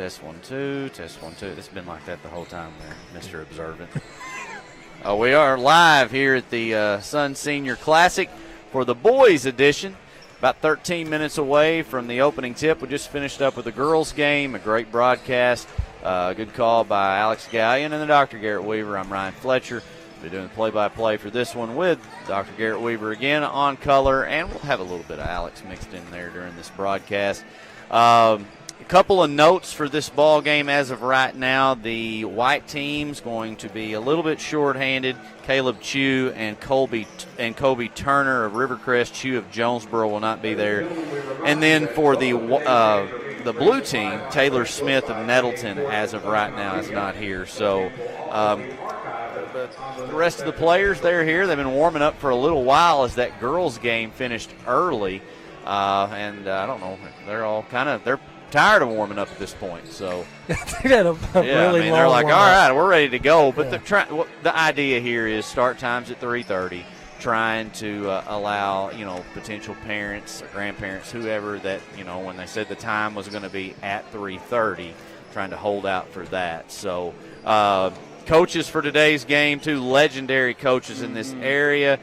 Test 1 2. Test 1 2. It's been like that the whole time there, Mr. Observant. We are live here at the Sun Senior Classic for the boys edition. About 13 minutes away from the opening tip. We just finished up with the girls game. A great broadcast. Good call by Alex Gallion and the Dr. Garrett Weaver. I'm Ryan Fletcher. We'll be doing the play-by-play for this one with Dr. Garrett Weaver again on color, and we'll have a little bit of Alex mixed in there during this broadcast. A couple of notes for this ball game as of right now. The white team's going to be a little bit shorthanded. Caleb Chew and Kobe Turner of Rivercrest. Chew of Jonesboro will not be there. And then for the blue team, Taylor Smith of Nettleton as of right now is not here. So but the rest of the players, they're here. They've been warming up for a little while as that girls game finished early. And I don't know, they're tired of warming up at this point. So they're like, all right, we're ready to go. But the idea here is start times at 3:30, trying to allow potential parents or grandparents, whoever that when they said the time was going to be at 3:30, trying to hold out for that. So coaches for today's game, two legendary coaches in this area,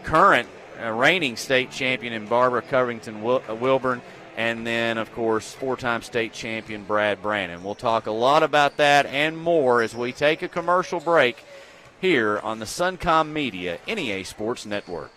current reigning state champion in Barbara Covington Wilburn, and then, of course, four-time state champion Brad Brannon. We'll talk a lot about that and more as we take a commercial break here on the Suncom Media NEA Sports Network.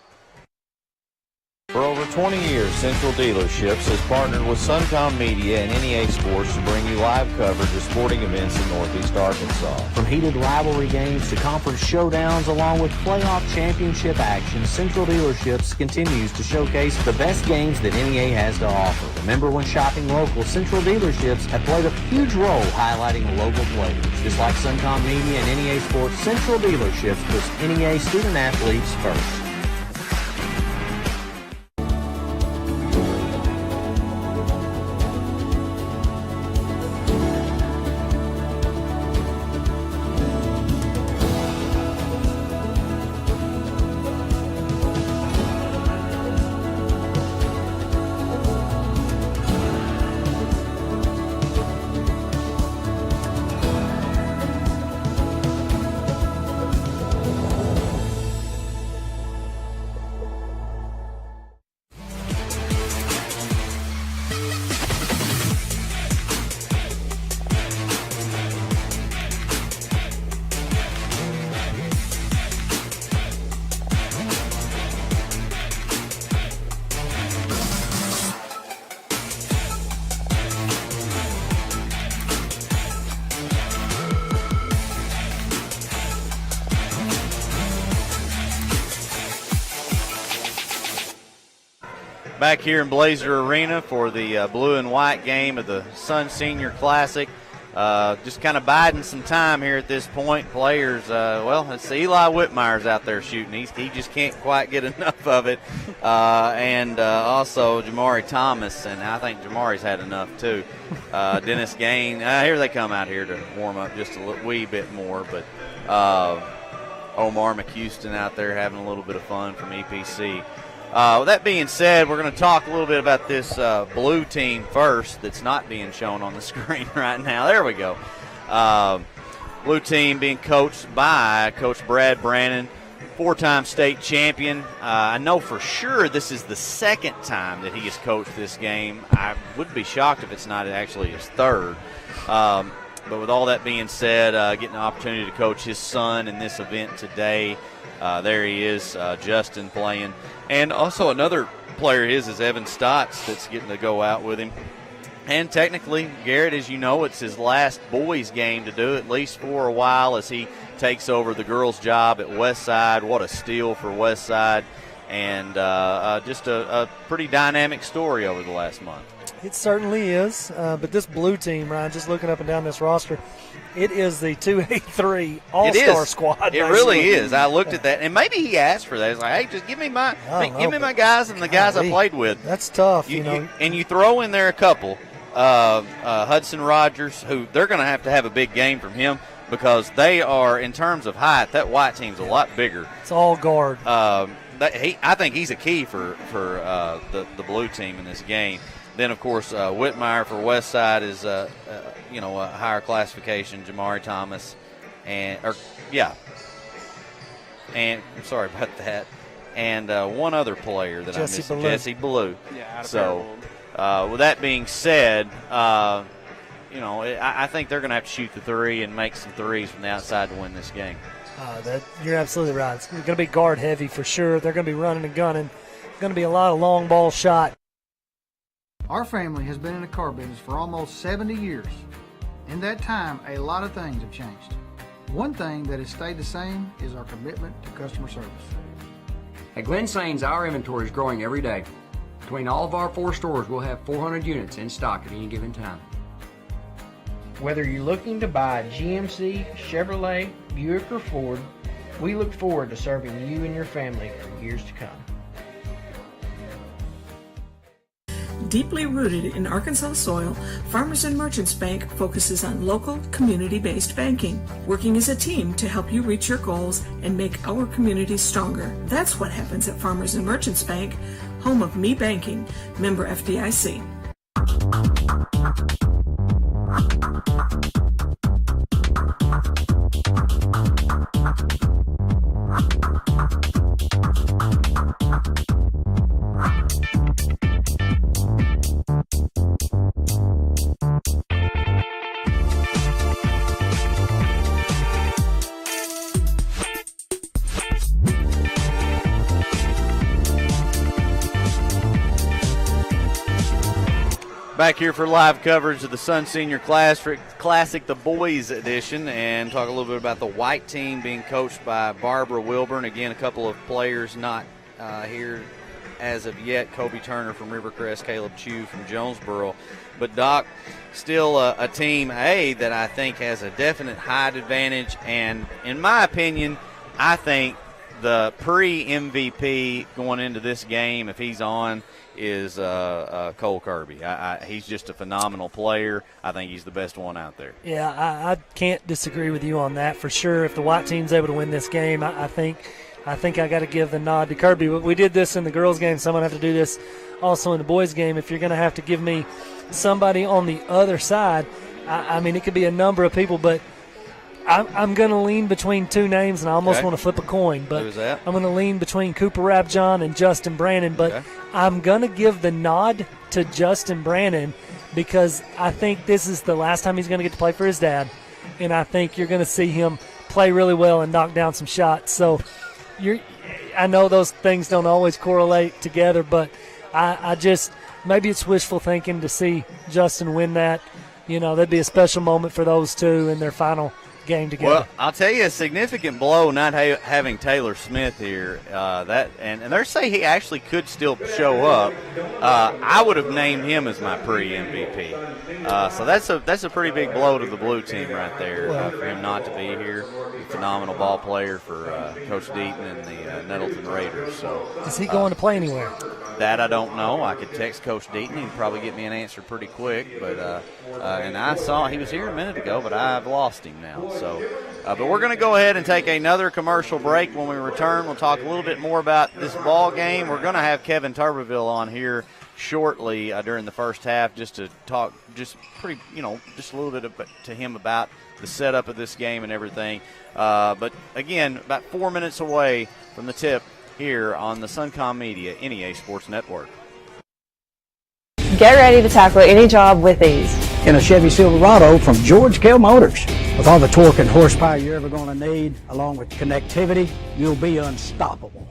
For over 20 years, Central Dealerships has partnered with Suncom Media and NEA Sports to bring you live coverage of sporting events in Northeast Arkansas. From heated rivalry games to conference showdowns along with playoff championship action, Central Dealerships continues to showcase the best games that NEA has to offer. Remember, when shopping local, Central Dealerships have played a huge role highlighting local players. Just like Suncom Media and NEA Sports, Central Dealerships puts NEA student-athletes first. Back here in Blazer Arena for the blue and white game of the Sun Senior Classic. Just kind of biding some time here at this point. Players, it's Eli Whitmire's out there shooting. He just can't quite get enough of it. And also Jamari Thomas, and I think Jamari's had enough too. Dennis Gain, here they come out here to warm up just a wee bit more. But Omar McHouston out there having a little bit of fun from EPC. With that being said, we're going to talk a little bit about this blue team first that's not being shown on the screen right now. There we go. Blue team being coached by Coach Brad Brannon, four-time state champion. I know for sure this is the second time that he has coached this game. I would be shocked if it's not actually his third. But with all that being said, getting the opportunity to coach his son in this event today. There he is, Justin playing. And also another player of his is Evan Stotts that's getting to go out with him. And technically, Garrett, as you know, it's his last boys game to do, at least for a while, as he takes over the girls' job at Westside. What a steal for Westside. And just a pretty dynamic story over the last month. It certainly is. But this blue team, Ryan, just looking up and down this roster, it is the 283 all-star squad. It really is. I looked at that, and maybe he asked for that. He's like, hey, just give me my guys and the guys I played with. That's tough, And you throw in there a couple, Hudson Rogers, who they're going to have a big game from him because they are, in terms of height, that white team's a lot bigger. It's all guard. I think he's a key for the blue team in this game. Then, of course, Whitmire for West Side is, a higher classification. Jamari Thomas, and sorry about that. And one other player that Jesse I missed, Ballou. Jesse Ballou. Yeah, So, with that being said, I think they're going to have to shoot the three and make some threes from the outside to win this game. You're absolutely right. It's going to be guard heavy for sure. They're going to be running and gunning. Going to be a lot of long ball shot. Our family has been in the car business for almost 70 years. In that time, a lot of things have changed. One thing that has stayed the same is our commitment to customer service. At Glenn Sains, our inventory is growing every day. Between all of our 4 stores, we'll have 400 units in stock at any given time. Whether you're looking to buy a GMC, Chevrolet, Buick, or Ford, we look forward to serving you and your family for years to come. Deeply rooted in Arkansas soil, Farmers and Merchants Bank focuses on local, community-based banking, working as a team to help you reach your goals and make our communities stronger. That's what happens at Farmers and Merchants Bank, home of Me Banking, member FDIC. Back here for live coverage of the Sun Senior Classic, the boys edition, and talk a little bit about the white team being coached by Barbara Wilburn. Again, a couple of players not here as of yet. Kobe Turner from Rivercrest, Caleb Chew from Jonesboro. But, Doc, still a team, that I think has a definite height advantage. And, in my opinion, I think the pre-MVP going into this game, if he's on, is Cole Kirby. He's just a phenomenal player. I think he's the best one out there. Yeah, I can't disagree with you on that for sure. If the white team's able to win this game, I think I got to give the nod to Kirby. But we did this in the girls' game, so I'm going to have to do this also in the boys' game. If you're going to have to give me somebody on the other side, I mean, it could be a number of people, but I'm going to lean between two names, and I almost want to flip a coin. But who's that? I'm going to lean between Cooper Rabjohn and Justin Brandon. But I'm going to give the nod to Justin Brandon because I think this is the last time he's going to get to play for his dad, and I think you're going to see him play really well and knock down some shots. So I know those things don't always correlate together, but I just maybe it's wishful thinking to see Justin win that. You know, that'd be a special moment for those two in their final game together. Well, I'll tell you a significant blow not having Taylor Smith here. And they say he actually could still show up. I would have named him as my pre-MVP. So that's a pretty big blow to the blue team right there for him not to be here. Phenomenal ball player for Coach Deaton and the Nettleton Raiders. So is he going to play anywhere? That I don't know. I could text Coach Deaton. He'd probably get me an answer pretty quick. But and I saw he was here a minute ago, but I've lost him now. So, but we're going to go ahead and take another commercial break. When we return, we'll talk a little bit more about this ball game. We're going to have Kevin Tuberville on here shortly during the first half, just to talk, just a little bit to him about the setup of this game and everything. But again, about 4 minutes away from the tip here on the Suncom Media NEA Sports Network. Get ready to tackle any job with ease. In a Chevy Silverado from George Kell Motors. With all the torque and horsepower you're ever going to need, along with connectivity, you'll be unstoppable.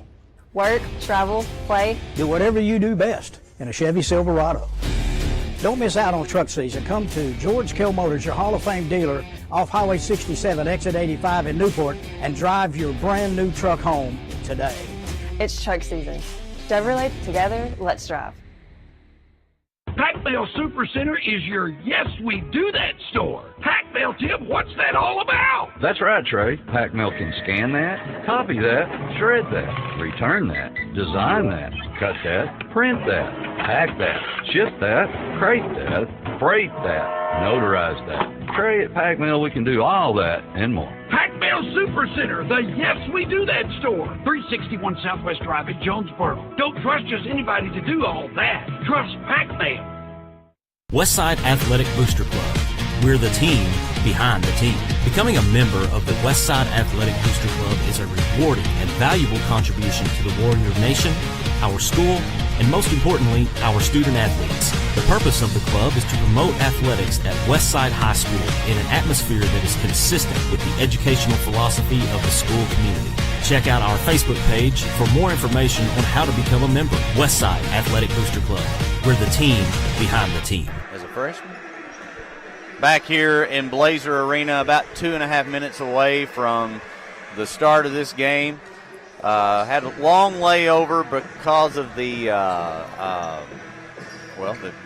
Work, travel, play. Do whatever you do best in a Chevy Silverado. Don't miss out on truck season. Come to George Kell Motors, your Hall of Fame dealer, off Highway 67, exit 85 in Newport, and drive your brand new truck home today. It's truck season. Chevrolet, together, let's drive. Pac Bell Supercenter is your Yes We Do That store. Pac Bell Tip, what's that all about? That's right, Trey. Pac Bell can scan that, copy that, shred that, return that, design that, cut that, print that, pack that, ship that, crate that, freight that, notarize that. Trey, at Pac Bell, we can do all that and more. Pac Bell Supercenter, the Yes We Do That store. 361 Southwest Drive at Jonesboro. Don't trust just anybody to do all that. Trust Pac Bell. Westside Athletic Booster Club. We're the team behind the team. Becoming a member of the Westside Athletic Booster Club is a rewarding and valuable contribution to the Warrior Nation, our school, and most importantly, our student athletes. The purpose of the club is to promote athletics at Westside High School in an atmosphere that is consistent with the educational philosophy of the school community. Check out our Facebook page for more information on how to become a member. Westside Athletic Booster Club. We're the team behind the team. As a freshman? Back here in Blazer Arena, about 2.5 minutes away from the start of this game. Had a long layover because of the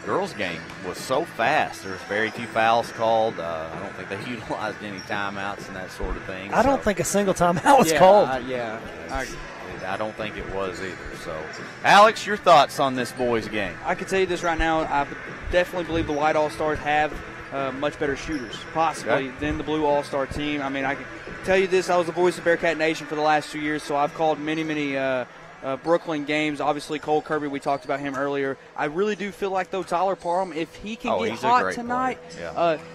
girls' game was so fast. There's very few fouls called. I don't think they utilized any timeouts and that sort of thing. I don't think a single timeout was called. I don't think it was either. So, Alex, your thoughts on this boys' game? I can tell you this right now. I definitely believe the White All-Stars have much better shooters, possibly, than the Blue All-Star team. I mean, I can tell you this. I was the voice of Bearcat Nation for the last 2 years, so I've called many Brooklyn games. Obviously, Cole Kirby, we talked about him earlier. I really do feel like, though, Tyler Parham, if he can get hot tonight,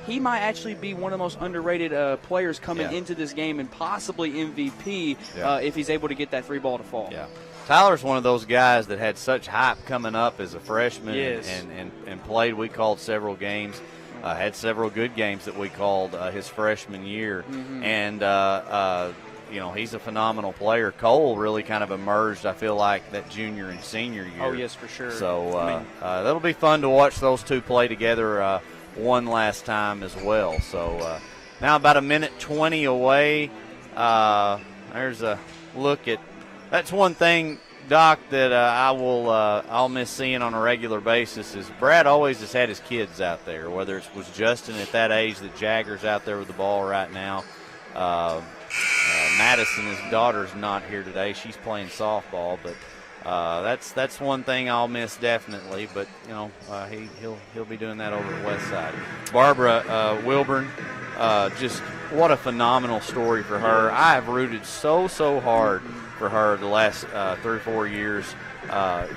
he might actually be one of the most underrated players coming into this game and possibly MVP if he's able to get that free ball to fall. Yeah. Tyler's one of those guys that had such hype coming up as a freshman and played. We called several games. Had several good games that we called his freshman year. And he's a phenomenal player. Cole really kind of emerged, I feel like, that junior and senior year. Oh, yes, for sure. So that'll be fun to watch those two play together one last time as well. So now about 1:20 away. There's a look at – that's one thing, Doc, that I'll miss seeing on a regular basis is Brad always has had his kids out there, whether it was Justin at that age that Jagger's out there with the ball right now. Madison, his daughter's not here today. She's playing softball, but that's one thing I'll miss definitely. But he'll be doing that over at West Side. Barbara Wilburn, just what a phenomenal story for her. I have rooted so hard for her the last 3 or 4 years.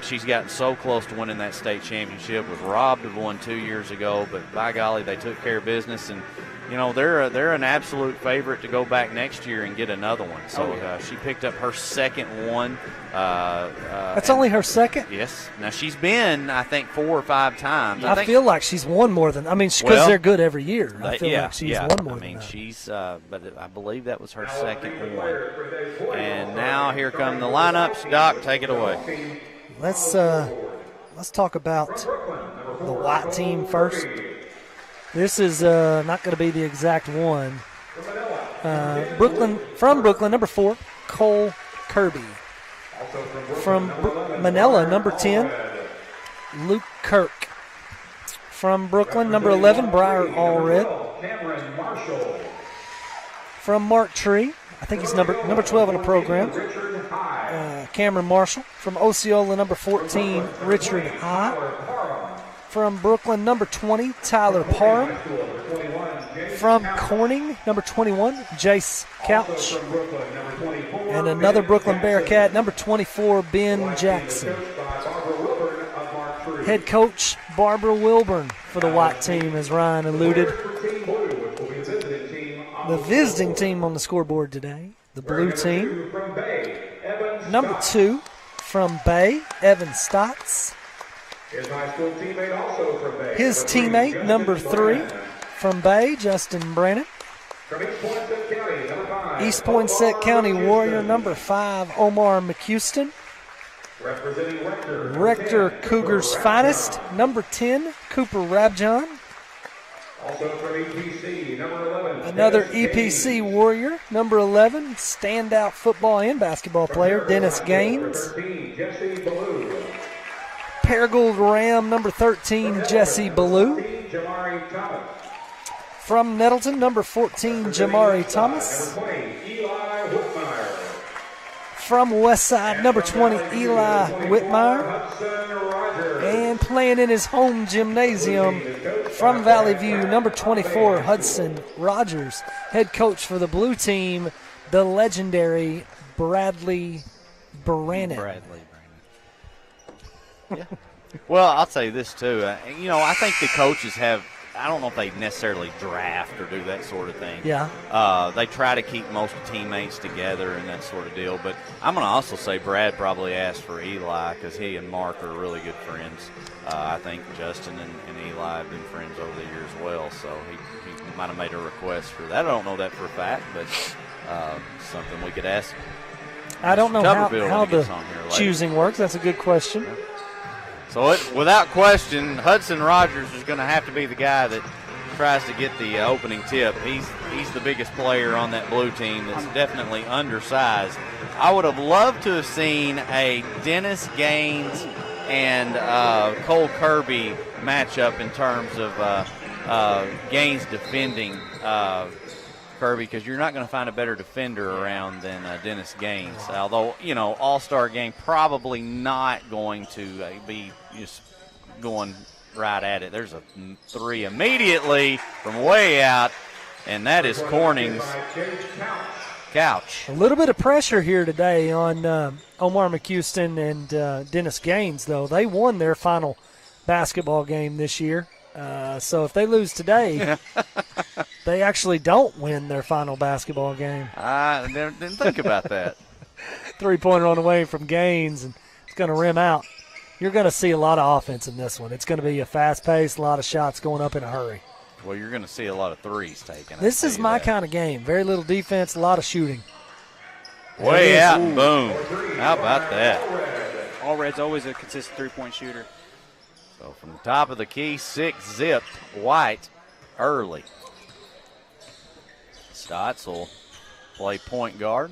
She's gotten so close to winning that state championship. Was robbed of one 2 years ago, but by golly, they took care of business, and they're an absolute favorite to go back next year and get another one. So she picked up her second one. That's only her second? Yes. Now she's been, I think, 4 or 5 times. I feel like she's won more than. I mean, because they're good every year. I feel like she's won more. I mean, she's. But I believe that was her second one. And now here come the lineups. Doc, take it away. Let's talk about the white team first. This is not going to be the exact one. From Brooklyn, number 4, Cole Kirby. From Manila, number 10, Luke Kirk. From Brooklyn, number 11, Briar Allred. From Mark Tree, I think he's number 12 in the program, Cameron Marshall. From Osceola, number 14, Richard High. From Brooklyn, number 20, Tyler Parham. From Corning, number 21, Jace Couch. And another Brooklyn Bearcat, number 24, Ben Jackson. Head coach Barbara Wilburn for the white team, as Ryan alluded. The visiting team on the scoreboard today, the blue team. Number 2, from Bay, Evan Stotts. His teammate, number 3, from Bay, Justin Brannon. East Poinsett County Warrior, number 5, Omar McHouston. Rector Cougars Finest, number 10, Cooper Rabjohn. Another EPC Warrior, number 11, standout football and basketball player, Dennis Gaines. Paragould Ram, number 13, Jesse Ballou. From Nettleton, number 14, Jamari Thomas. From Westside, number 20, Eli Whitmire. And playing in his home gymnasium from Valley View, number 24, Hudson Rogers. Head coach for the blue team, the legendary Bradley Brannon. Yeah. Well, I'll say this too. I think the coaches have. I don't know if they necessarily draft or do that sort of thing. Yeah. They try to keep most teammates together and that sort of deal. But I'm going to also say Brad probably asked for Eli because he and Mark are really good friends. I think Justin and Eli have been friends over the years as well. So he might have made a request for that. I don't know that for a fact, but something we could ask. I don't know how the on here choosing works. That's a good question. Yeah. So, without question, Hudson Rogers is going to have to be the guy that tries to get the opening tip. He's the biggest player on that blue team that's definitely undersized. I would have loved to have seen a Dennis Gaines and Cole Kirby matchup in terms of Gaines defending Kirby, because you're not going to find a better defender around than Dennis Gaines. Although, all-star game, probably not going to be just going right at it. There's a three immediately from way out, and that is Corning's couch. A little bit of pressure here today on Omar McHouston and Dennis Gaines, though. They won their final basketball game this year. So if they lose today, they actually don't win their final basketball game. I didn't think about that. 3-pointer on the way from Gaines, and it's going to rim out. You're going to see a lot of offense in this one. It's going to be a fast pace, a lot of shots going up in a hurry. Well, you're going to see a lot of threes taken. This is my kind of game. Very little defense, a lot of shooting. Way out and boom. How about that? Allred's always a consistent three-point shooter. So from the top of the key, 6-zip, White early. Stotts will play point guard.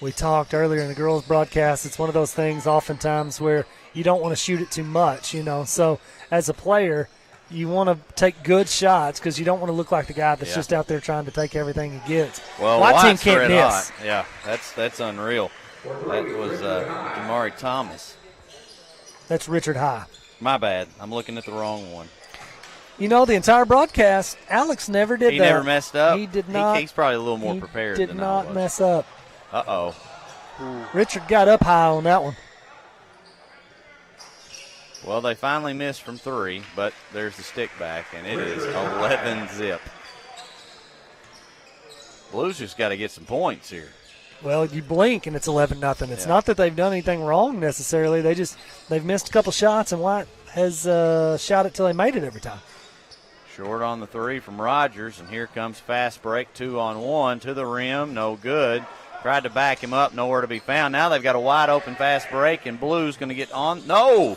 We talked earlier in the girls' broadcast. It's one of those things oftentimes where you don't want to shoot it too much, So as a player, you want to take good shots because you don't want to look like the guy that's just out there trying to take everything he gets. Well, White team White's can't red miss. hot. Yeah, that's unreal. That was Jamari Thomas. That's Richard High. My bad. I'm looking at the wrong one. The entire broadcast, Alex never did that. He never messed up? He did not. He's probably a little more prepared than I was. Did not mess up. Uh-oh. Richard got up high on that one. Well, they finally missed from three, but there's the stick back, and it is 11-zip. Blues just got to get some points here. Well, you blink and it's 11-0. It's not that they've done anything wrong necessarily. They've missed a couple shots, and White has shot it till they made it every time. Short on the three from Rogers, and here comes fast break, 2-on-1 to the rim, no good. Tried to back him up, nowhere to be found. Now they've got a wide open fast break, and Blue's going to get on. No!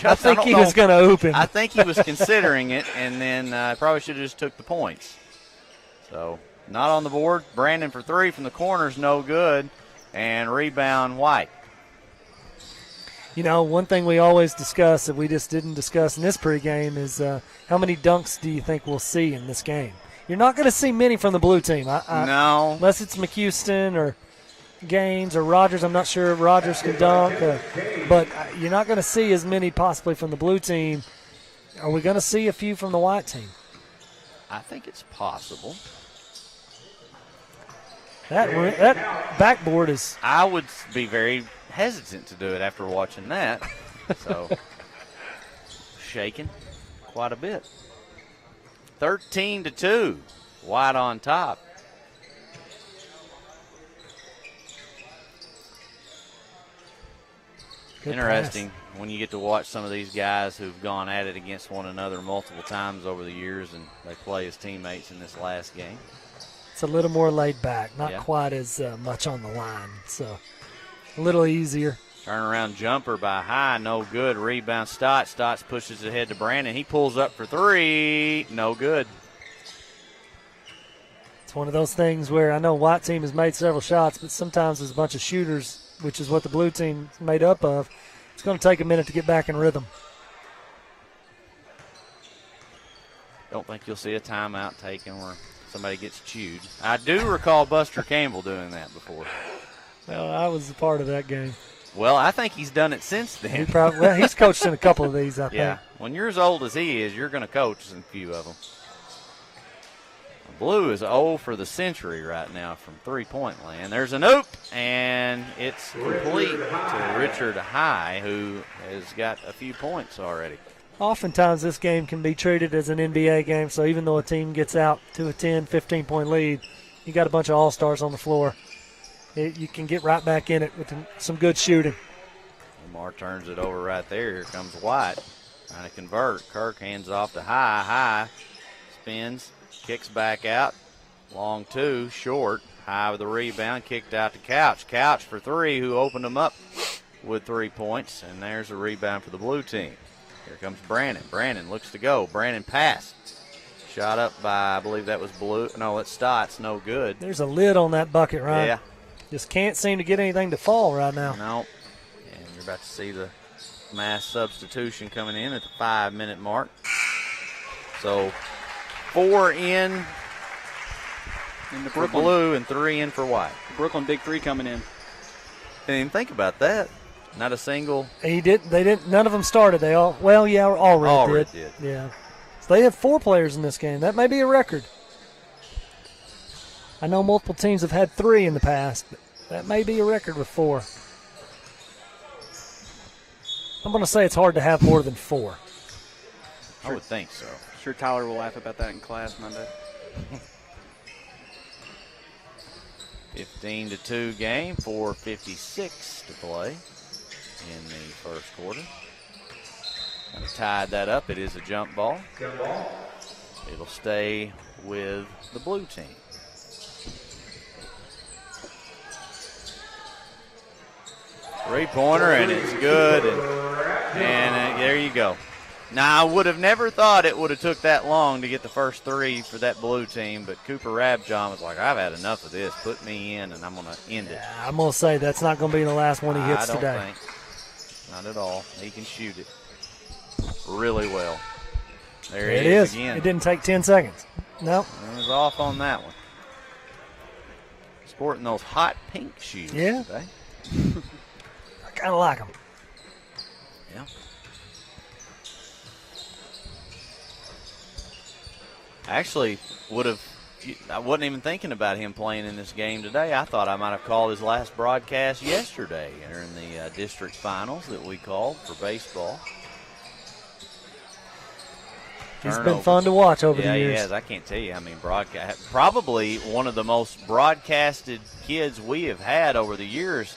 I think he was going to open. I think he was considering it, and then probably should have just took the points. So not on the board. Brandon for three from the corner's no good, and rebound White. One thing we always discuss that we just didn't discuss in this pregame is how many dunks do you think we'll see in this game? You're not going to see many from the blue team. No. Unless it's McHouston or Gaines or Rogers. I'm not sure if Rogers can dunk. But you're not going to see as many possibly from the blue team. Are we going to see a few from the white team? I think it's possible. That backboard is. I would be very hesitant to do it after watching that. So, shaking quite a bit. 13-2, White on top. Good Interesting pass. when you get to watch some of these guys who've gone at it against one another multiple times over the years, and they play as teammates in this last game. It's a little more laid back, not quite as much on the line, so a little easier. Turnaround jumper by High, no good. Rebound Stotts. Stotts pushes it ahead to Brandon. He pulls up for three, no good. It's one of those things where I know white team has made several shots, but sometimes there's a bunch of shooters, which is what the blue team is made up of. It's going to take a minute to get back in rhythm. Don't think you'll see a timeout taken where somebody gets chewed. I do recall Buster Campbell doing that before. Well, I was a part of that game. Well, I think he's done it since then. He's coached in a couple of these, I think. Yeah, when you're as old as he is, you're going to coach in a few of them. Blue is 0 for the century right now from three-point land. There's an oop, and it's complete to Richard High, who has got a few points already. Oftentimes this game can be treated as an NBA game, so even though a team gets out to a 10, 15-point lead, you got a bunch of all-stars on the floor. You can get right back in it with some good shooting. Lamar turns it over right there. Here comes White trying to convert. Kirk hands off to High. High spins, kicks back out. Long two, short. High with the rebound, kicked out to Couch. Couch for three, who opened them up with 3 points. And there's a rebound for the blue team. Here comes Brandon. Brandon looks to go. Brandon passed. Shot up by, I believe that was Blue. No, it's Stotts. No good. There's a lid on that bucket, right? Yeah. Just can't seem to get anything to fall right now. No. And you're about to see the mass substitution coming in at the 5-minute mark. So 4 in for Blue and 3 in for White. Brooklyn big three coming in. Didn't even think about that. Not a single. They didn't. None of them started. They all. Well, yeah, all red did. Yeah. So they have 4 players in this game. That may be a record. I know multiple teams have had 3 in the past, but that may be a record with 4. I'm going to say it's hard to have more than 4. I would think so. Sure, Tyler will laugh about that in class Monday. 15-2 game, 4:56 to play in the first quarter. Kind of tied that up. It is a jump ball. It'll stay with the blue team. Three-pointer, and it's good. And there you go. Now, I would have never thought it would have took that long to get the first 3 for that blue team, but Cooper Rabjohn was like, I've had enough of this. Put me in, and I'm going to end it. I'm going to say that's not going to be the last one he hits I don't today. think. Not at all. He can shoot it really well. There It he is. again. It didn't take 10 seconds. No. He was off on that one. Sporting those hot pink shoes Yeah. today. I kind of like them. Yeah. Actually, I wasn't even thinking about him playing in this game today. I thought I might have called his last broadcast yesterday during the district finals that we called for baseball. He's been fun to watch over the years. Yeah, he has. I can't tell you how many broadcast. Probably one of the most broadcasted kids we have had over the years,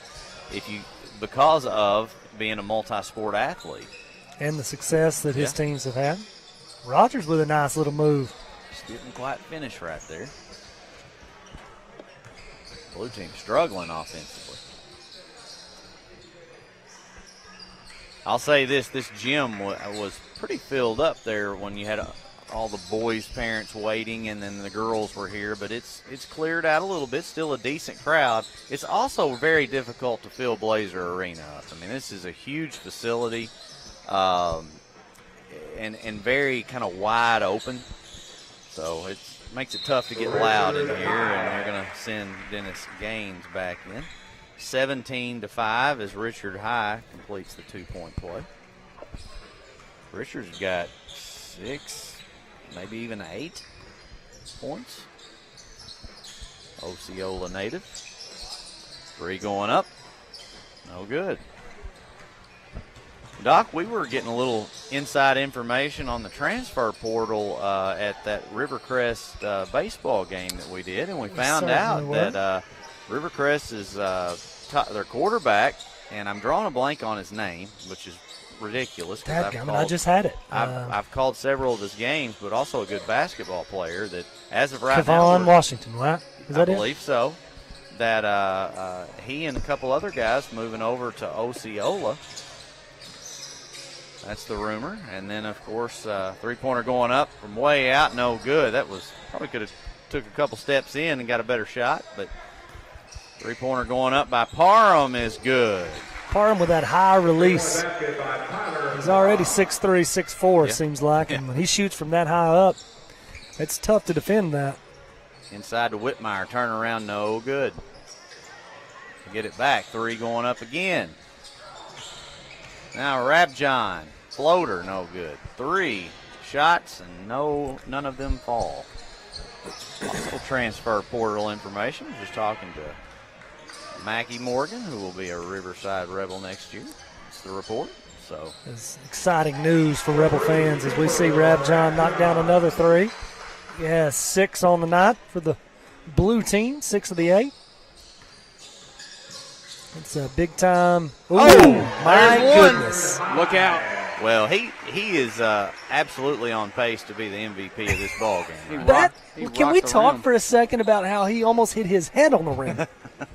because of being a multi-sport athlete. And the success that his teams have had. Rogers with a nice little move. Just didn't quite finish right there. Blue team struggling offensively. I'll say this gym was pretty filled up there when you had all the boys' parents waiting and then the girls were here, but it's cleared out a little bit, still a decent crowd. It's also very difficult to fill Blazer Arena up. I mean, this is a huge facility and very kind of wide open, so it makes it tough to get loud in here, and they're going to send Dennis Gaines back in. 17-5 as Richard High completes the 2-point play. Richard's got 6, maybe even 8 points. Osceola native. 3 going up. No good. Doc, we were getting a little inside information on the transfer portal at that Rivercrest baseball game that we did, and we found out that Rivercrest is their quarterback, and I'm drawing a blank on his name, which is ridiculous. I just had it. I've called several of his games, but also a good basketball player that, as of right now, Kevon Washington, right? Is that I believe so. That he and a couple other guys moving over to Osceola. That's the rumor. And then, of course, three-pointer going up from way out, no good. That was probably could have took a couple steps in and got a better shot, but three-pointer going up by Parham is good. Parham with that high release. He's already 6'3", 6'4", seems like. And when he shoots from that high up, it's tough to defend that. Inside to Whitmire, turn around, no good. Get it back, 3 going up again. Now Rabjohn, floater, no good. 3 shots and none of them fall. transfer portal information. Just talking to Mackie Morgan, who will be a Riverside Rebel next year. That's the report. So it's exciting news for Rebel fans as we see Rabjohn knock down another three. He has 6 on the night for the blue team, 6 of the 8. It's a big time. Ooh, my goodness. Look out. Well, he is absolutely on pace to be the MVP of this ball game. Right? Can we talk for a second about how he almost hit his head on the rim?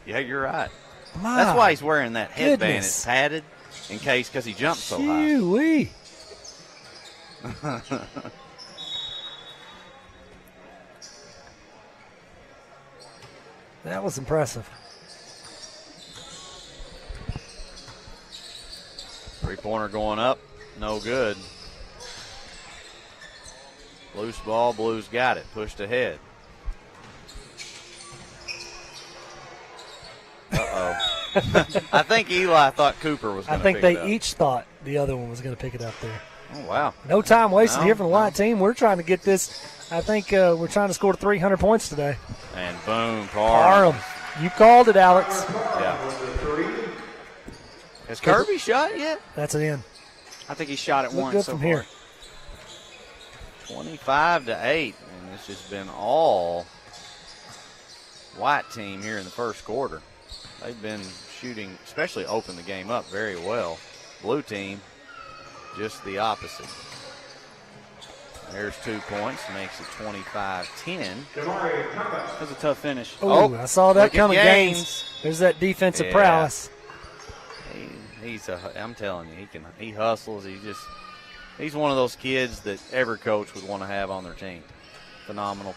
Yeah, you're right. My That's why he's wearing that headband. goodness. It's padded in case because he jumped so high. Phew-wee. That was impressive. Three-pointer going up. No good. Loose ball. Blues got it. Pushed ahead. Uh-oh. I think Eli thought Cooper was going to pick it up. I think they each thought the other one was going to pick it up there. Oh, wow. No time wasted here from the white team. We're trying to get this. I think we're trying to score 300 points today. And boom, Parham. You called it, Alex. Yeah. Has Kirby shot yet? That's it in. I think he shot it Look once good so from far. here. 25-8, and it's just been all white team here in the first quarter. They've been shooting, especially open the game up very well. Blue team, just the opposite. There's 2 points, makes it 25-10. That's a tough finish. Oh, I saw that coming. Gaines. There's that defensive prowess. I'm telling you, he hustles. He's one of those kids that every coach would want to have on their team. Phenomenal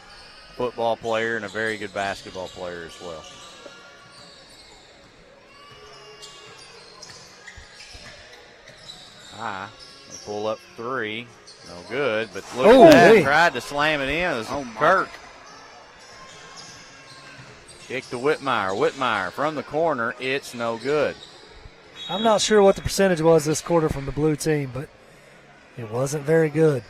football player and a very good basketball player as well. They pull up 3. No good, but look at that. Tried to slam it in. It was Kirk. Kick to Whitmire. Whitmire from the corner. It's no good. I'm not sure what the percentage was this quarter from the blue team, but it wasn't very good.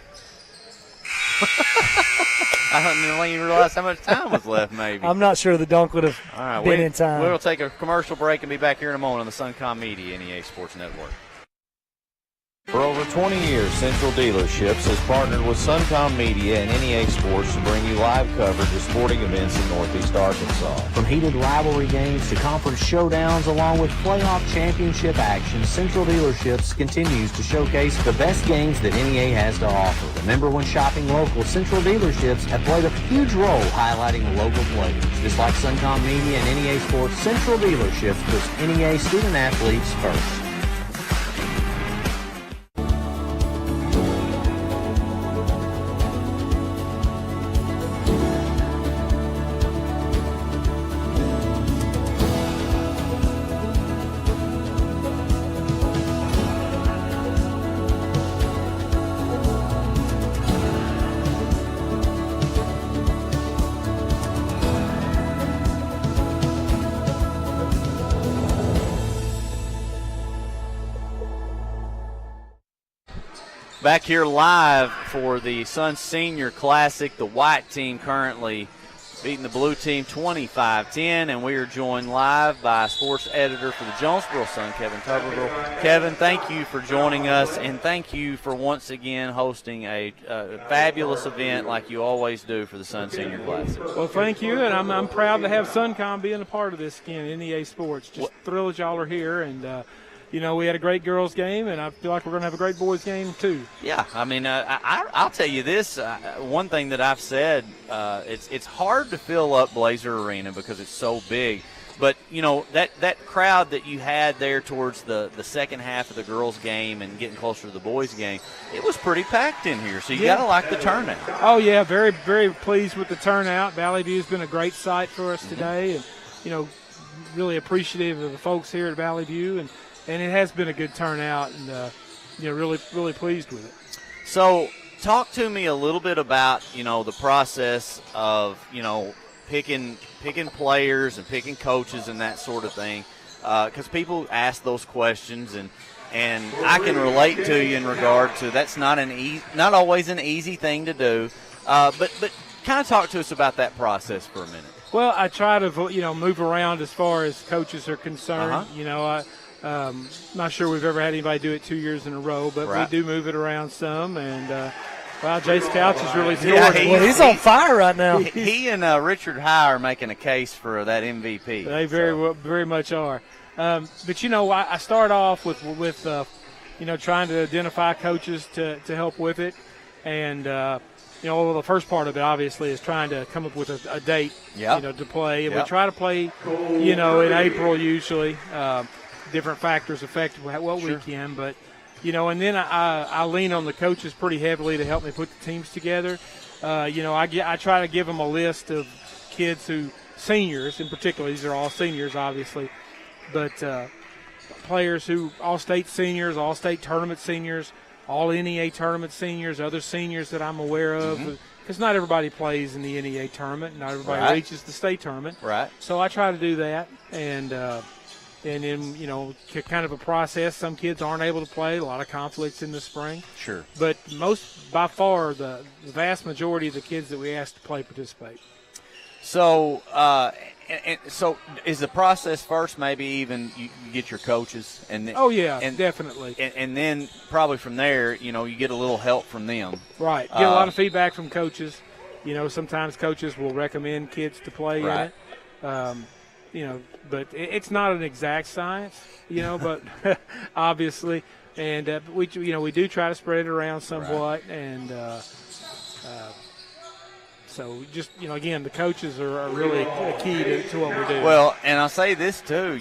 I didn't even realize how much time was left, maybe. I'm not sure the dunk would have been in time. We'll take a commercial break and be back here in a moment on the Suncom Media NEA Sports Network. For over 20 years, Central Dealerships has partnered with Suncom Media and NEA Sports to bring you live coverage of sporting events in Northeast Arkansas. From heated rivalry games to conference showdowns along with playoff championship action, Central Dealerships continues to showcase the best games that NEA has to offer. Remember, when shopping local, Central Dealerships have played a huge role highlighting the local players. Just like Suncom Media and NEA Sports, Central Dealerships puts NEA student athletes first. Back here live for the Sun Senior Classic. The white team currently beating the blue team 25-10, and we are joined live by sports editor for the Jonesboro Sun, Kevin Tuberville. Kevin, thank you for joining us, and thank you for once again hosting a fabulous event like you always do for the Sun Senior Classic. Well, thank you, and I'm proud to have Suncom being a part of this again, NEA Sports. Just thrilled y'all are here, and we had a great girls game, and I feel like we're going to have a great boys game too. Yeah, I mean, I'll tell you this. One thing that I've said, it's hard to fill up Blazer Arena because it's so big. But, that crowd that you had there towards the second half of the girls' game and getting closer to the boys' game, it was pretty packed in here. So you got to like the turnout. Oh, yeah, very, very pleased with the turnout. Valley View's been a great site for us today, and, really appreciative of the folks here at Valley View. And it has been a good turnout, and really, really pleased with it. So, talk to me a little bit about the process of picking players and picking coaches and that sort of thing, because people ask those questions, and I can relate to you in regard to that's not always an easy thing to do. But kind of talk to us about that process for a minute. Well, I try to move around as far as coaches are concerned. Not sure we've ever had anybody do it 2 years in a row, but we do move it around some. And Jace Couch is really scored. He's on fire right now. He and Richard High are making a case for that MVP. They very much are. But I start off with trying to identify coaches to help with it, and the first part of it obviously is trying to come up with a date, to play. And we try to play, in April usually. Different factors affect what we can, but and then I lean on the coaches pretty heavily to help me put the teams together. I try to give them a list of kids seniors in particular. These are all seniors, obviously, but players who all-state seniors, all-state tournament seniors, all NEA tournament seniors, other seniors that I'm aware of, because not everybody plays in the NEA tournament, not everybody reaches the state tournament. Right. So I try to do that, and then, kind of a process. Some kids aren't able to play. A lot of conflicts in the spring. Sure. But by far, the vast majority of the kids that we ask to play participate. So, so is the process first? Maybe even you get your coaches, and definitely. And then probably from there, you get a little help from them. Right. Get a lot of feedback from coaches. Sometimes coaches will recommend kids to play in it. But it's not an exact science, but obviously, and we do try to spread it around somewhat, and so just again, the coaches are really a key to what we're doing. Well, and I'll say this too,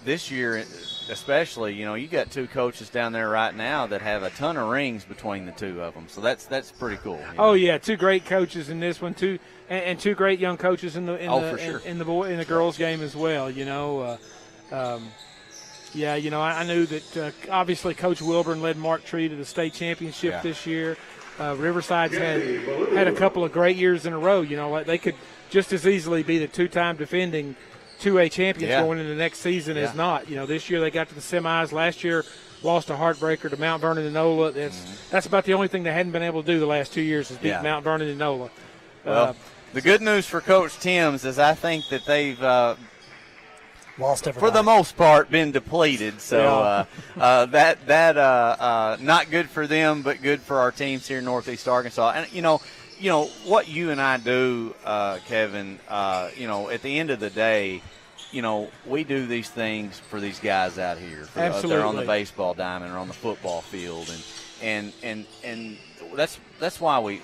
this year especially, you got two coaches down there right now that have a ton of rings between the two of them, so that's pretty cool. Oh yeah, two great coaches in this one too. And two great young coaches in the girls game as well. I knew that obviously Coach Wilburn led Mark Tree to the state championship this year. Riverside's had a couple of great years in a row. They could just as easily be the two-time defending 2A champions going into the next season as not. This year they got to the semis. Last year lost a heartbreaker to Mount Vernon and NOLA. That's about the only thing they hadn't been able to do the last 2 years is beat Mount Vernon and NOLA. Well, the good news for Coach Timms is I think that they've lost everybody. For the most part, been depleted. So that not good for them, but good for our teams here in Northeast Arkansas. And what you and I do, Kevin. At the end of the day, we do these things for these guys out here. Absolutely. They're on the baseball diamond or on the football field, and that's why we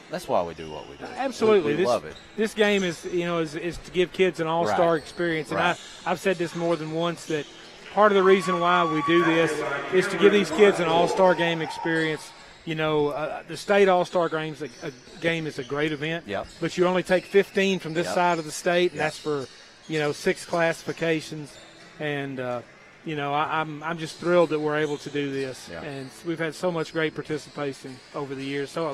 do what we do. Absolutely, we love it. This game is to give kids an all-star experience, and I've said this more than once that part of the reason why we do this is to give these kids an all-star game experience. The state all-star game is a great event, but you only take 15 from this side of the state, and that's for 6 classifications, and I'm just thrilled that we're able to do this, and we've had so much great participation over the years. So a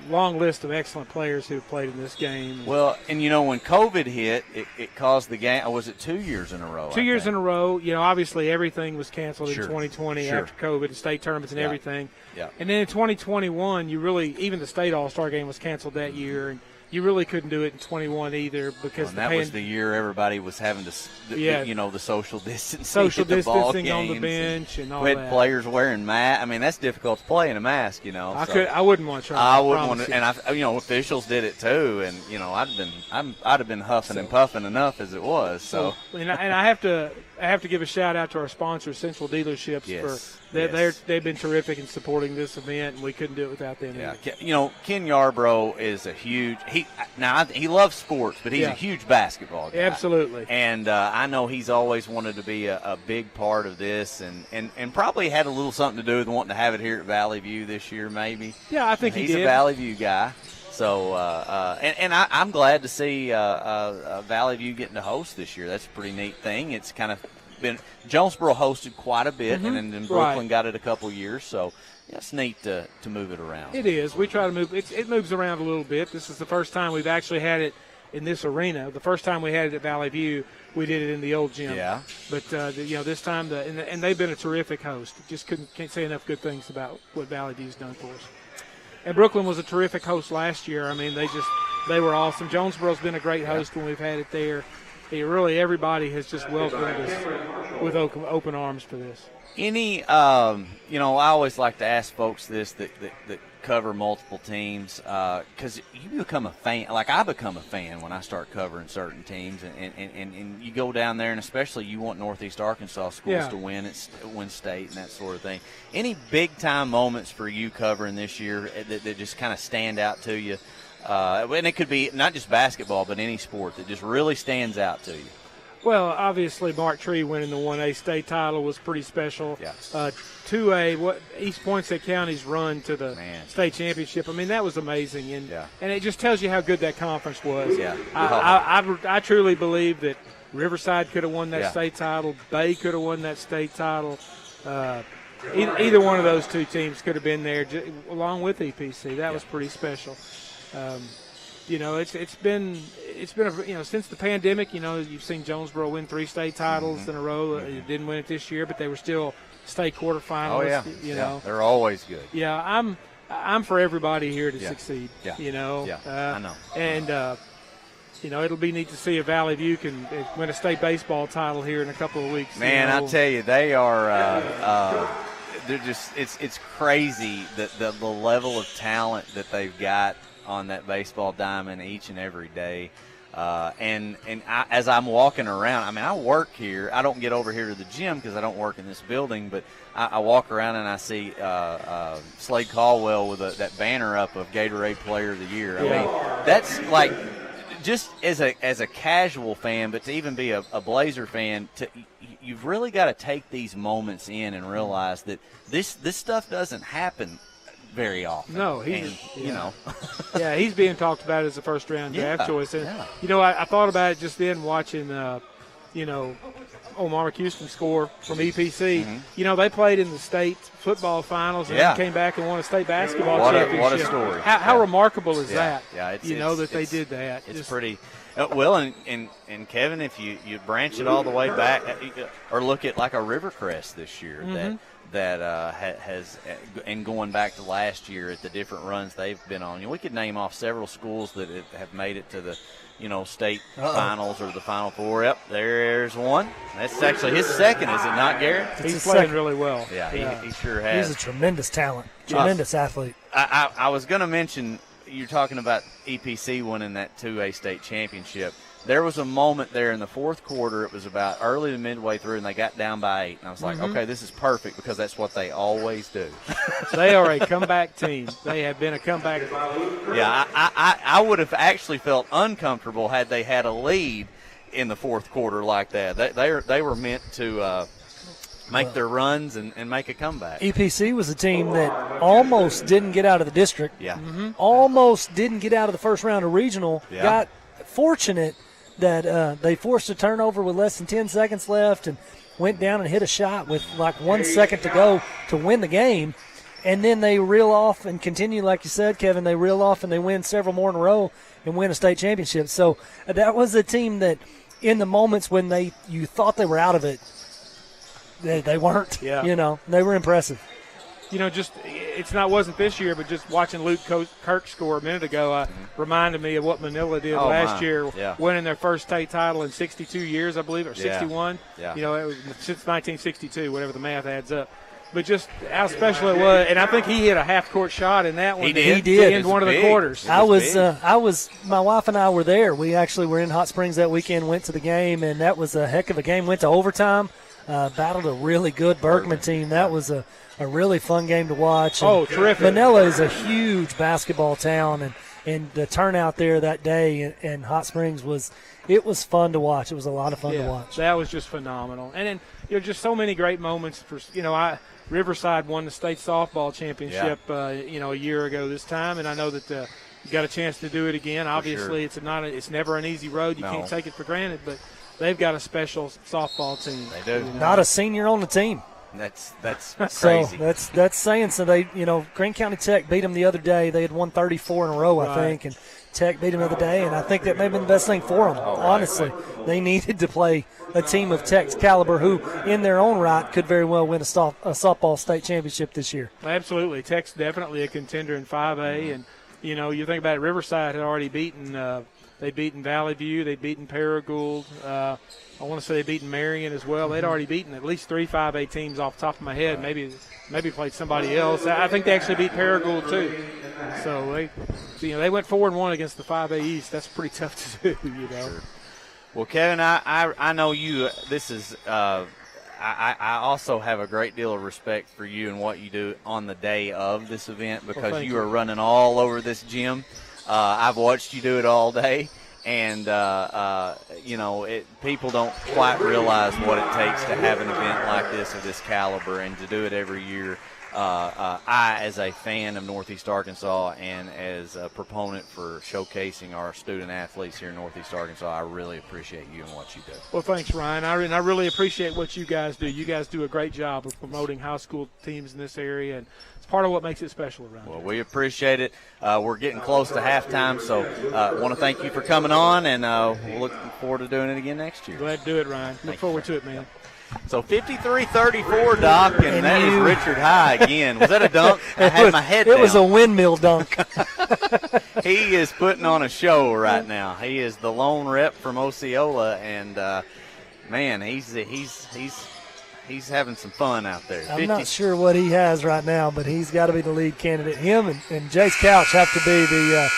long list of excellent players who have played in this game. Well, and when COVID hit, it caused the game. Was it 2 years in a row? 2 years in a row. Obviously everything was canceled in 2020 after COVID, the state tournaments and everything. Yeah. And then in 2021, even the state all-star game was canceled that year, and you really couldn't do it in 21 either because that was the year everybody was having to, the social distancing on the bench and all that. We had players wearing masks. I mean, that's difficult to play in a mask, I wouldn't want to try. I wouldn't want to, and officials did it too, and I'd have been huffing and puffing enough as it was. So, and I have to give a shout out to our sponsor, Central Dealerships, they've been terrific in supporting this event, and we couldn't do it without them. Yeah, Ken Yarbrough is a huge. He loves sports, but he's a huge basketball guy. Absolutely. And I know he's always wanted to be a big part of this, and probably had a little something to do with wanting to have it here at Valley View this year, maybe. Yeah, I think he's a Valley View guy. So, I'm glad to see Valley View getting to host this year. That's a pretty neat thing. It's kind of been Jonesboro hosted quite a bit, and then Brooklyn got it a couple years. So it's neat to move it around. It is. We try to move. It moves around a little bit. This is the first time we've actually had it in this arena. The first time we had it at Valley View, we did it in the old gym. Yeah. But this time, and they've been a terrific host. Just can't say enough good things about what Valley View's done for us. And Brooklyn was a terrific host last year. I mean, They were awesome. Jonesboro's been a great host when we've had it there. Everybody has just welcomed us with open arms for this. Any, I always like to ask folks this that cover multiple teams, because you become a fan. Like I become a fan when I start covering certain teams, and you go down there, and especially you want Northeast Arkansas schools to win state and that sort of thing. Any big time moments for you covering this year that just kind of stand out to you? And it could be not just basketball, but any sport that just really stands out to you. Well, obviously, Mark Tree winning the 1A state title was pretty special. Yeah. 2A, East Poinsett County's run to the state championship. I mean, that was amazing, and it just tells you how good that conference was. Yeah. I truly believe that Riverside could have won that state title. Bay could have won that state title. Either one of those two teams could have been there, along with EPC. That was pretty special. It's been since the pandemic. You've seen Jonesboro win 3 state titles in a row. They didn't win it this year, but they were still state quarterfinalists. Oh yeah, they're always good. Yeah, I'm for everybody here to succeed. Yeah. I know. And it'll be neat to see if Valley View can win a state baseball title here in a couple of weeks. Man, I tell you, they are. They're just it's crazy the level of talent that they've got on that baseball diamond each and every day. And as I'm walking around, I mean, I work here. I don't get over here to the gym because I don't work in this building, but I walk around and I see Slade Caldwell with that banner up of Gatorade Player of the Year. I mean, that's like just as a casual fan, but to even be a Blazer fan, you've really got to take these moments in and realize that this stuff doesn't happen very often. No, yeah, he's being talked about as a first-round draft choice. And I thought about it just then watching, Omar McHouston score from EPC. Mm-hmm. They played in the state football finals and then came back and won a state basketball championship. What a story! How remarkable is that? Yeah, they did that. It's pretty. Well, and Kevin, if you branch it all the way back, or look at like a Rivercrest this year that has, and going back to last year at the different runs they've been on. We could name off several schools that have made it to the state finals or the Final Four. Yep, there's one. That's actually his second, is it not, Garrett? He's playing really well. Yeah, he sure has. He's a tremendous talent, tremendous athlete. I was going to mention, you're talking about EPC winning that 2A state championship. There was a moment there in the fourth quarter. It was about early to midway through, and they got down by 8. And I was like, okay, this is perfect because that's what they always do. They are a comeback team. They have been a comeback. Yeah, I would have actually felt uncomfortable had they had a lead in the fourth quarter like that. They were meant to make their runs and make a comeback. EPC was a team that almost didn't get out of the district. Yeah. Almost didn't get out of the first round of regional. Yeah. Got fortunate that they forced a turnover with less than 10 seconds left and went down and hit a shot with like 1 second to go to win the game. And then they reel off and continue, like you said, Kevin, they reel off and they win several more in a row and win a state championship. So that was a team that in the moments when you thought they were out of it, they weren't. Yeah. They were impressive. Wasn't this year, but just watching Luke Kirk score a minute ago reminded me of what Manila did last year, winning their first state title in 62 years, I believe, or 61. Yeah. It was since 1962, whatever the math adds up. But just how special it was, and I think he hit a half-court shot in that one. He did. To end one of the quarters. My wife and I were there. We actually were in Hot Springs that weekend, went to the game, and that was a heck of a game. Went to overtime, battled a really good Bergman team. That was a really fun game to watch. And terrific. Manila is a huge basketball town, and the turnout there that day in Hot Springs was fun to watch. It was a lot of fun to watch. That was just phenomenal. And then, just so many great moments for, Riverside won the state softball championship, a year ago this time, and I know that you got a chance to do it again. Obviously, it's never an easy road. You can't take it for granted, but they've got a special softball team. They do. Not a senior on the team. That's crazy. So that's saying. So they, Greene County Tech beat them the other day. They had won 34 in a row, I think, and Tech beat them the other day. And I think that may have been the best thing for them. Honestly, they needed to play a team of Tech's caliber, who, in their own right, could very well win a softball state championship this year. Absolutely, Tech's definitely a contender in 5A, and You know, you think about it, Riverside had already beaten they'd beaten Valley View, they'd beaten Paragould. I want to say they'd beaten Marion as well. They'd already beaten at least 3 5A teams off the top of my head. Maybe played somebody else. I think they actually beat Paragould too. So they went 4-1 against the 5A East. That's pretty tough to do, you know. Sure. Well, Kevin, I know you. This is I also have a great deal of respect for you and what you do on the day of this event, because you are running all over this gym. I've watched you do it all day, and people don't quite realize what it takes to have an event like this of this caliber and to do it every year. I, as a fan of Northeast Arkansas and as a proponent for showcasing our student athletes here in Northeast Arkansas, I really appreciate you and what you do. Well, thanks, Ryan. I really appreciate what you guys do. You guys do a great job of promoting high school teams in this area, and it's part of what makes it special around here. Well, we appreciate it. We're getting close to halftime, so I want to thank you for coming on, and we'll look forward to doing it again next year. Glad to do it, Ryan. Look forward to it, man. So 53-34, Doc, and that is Richard High again. Was that a dunk? I had my head down. It was a windmill dunk. He is putting on a show right now. He is the lone rep from Osceola, and man, he's having some fun out there. I'm not sure what he has right now, but he's got to be the lead candidate. Him and Jace Couch have to be the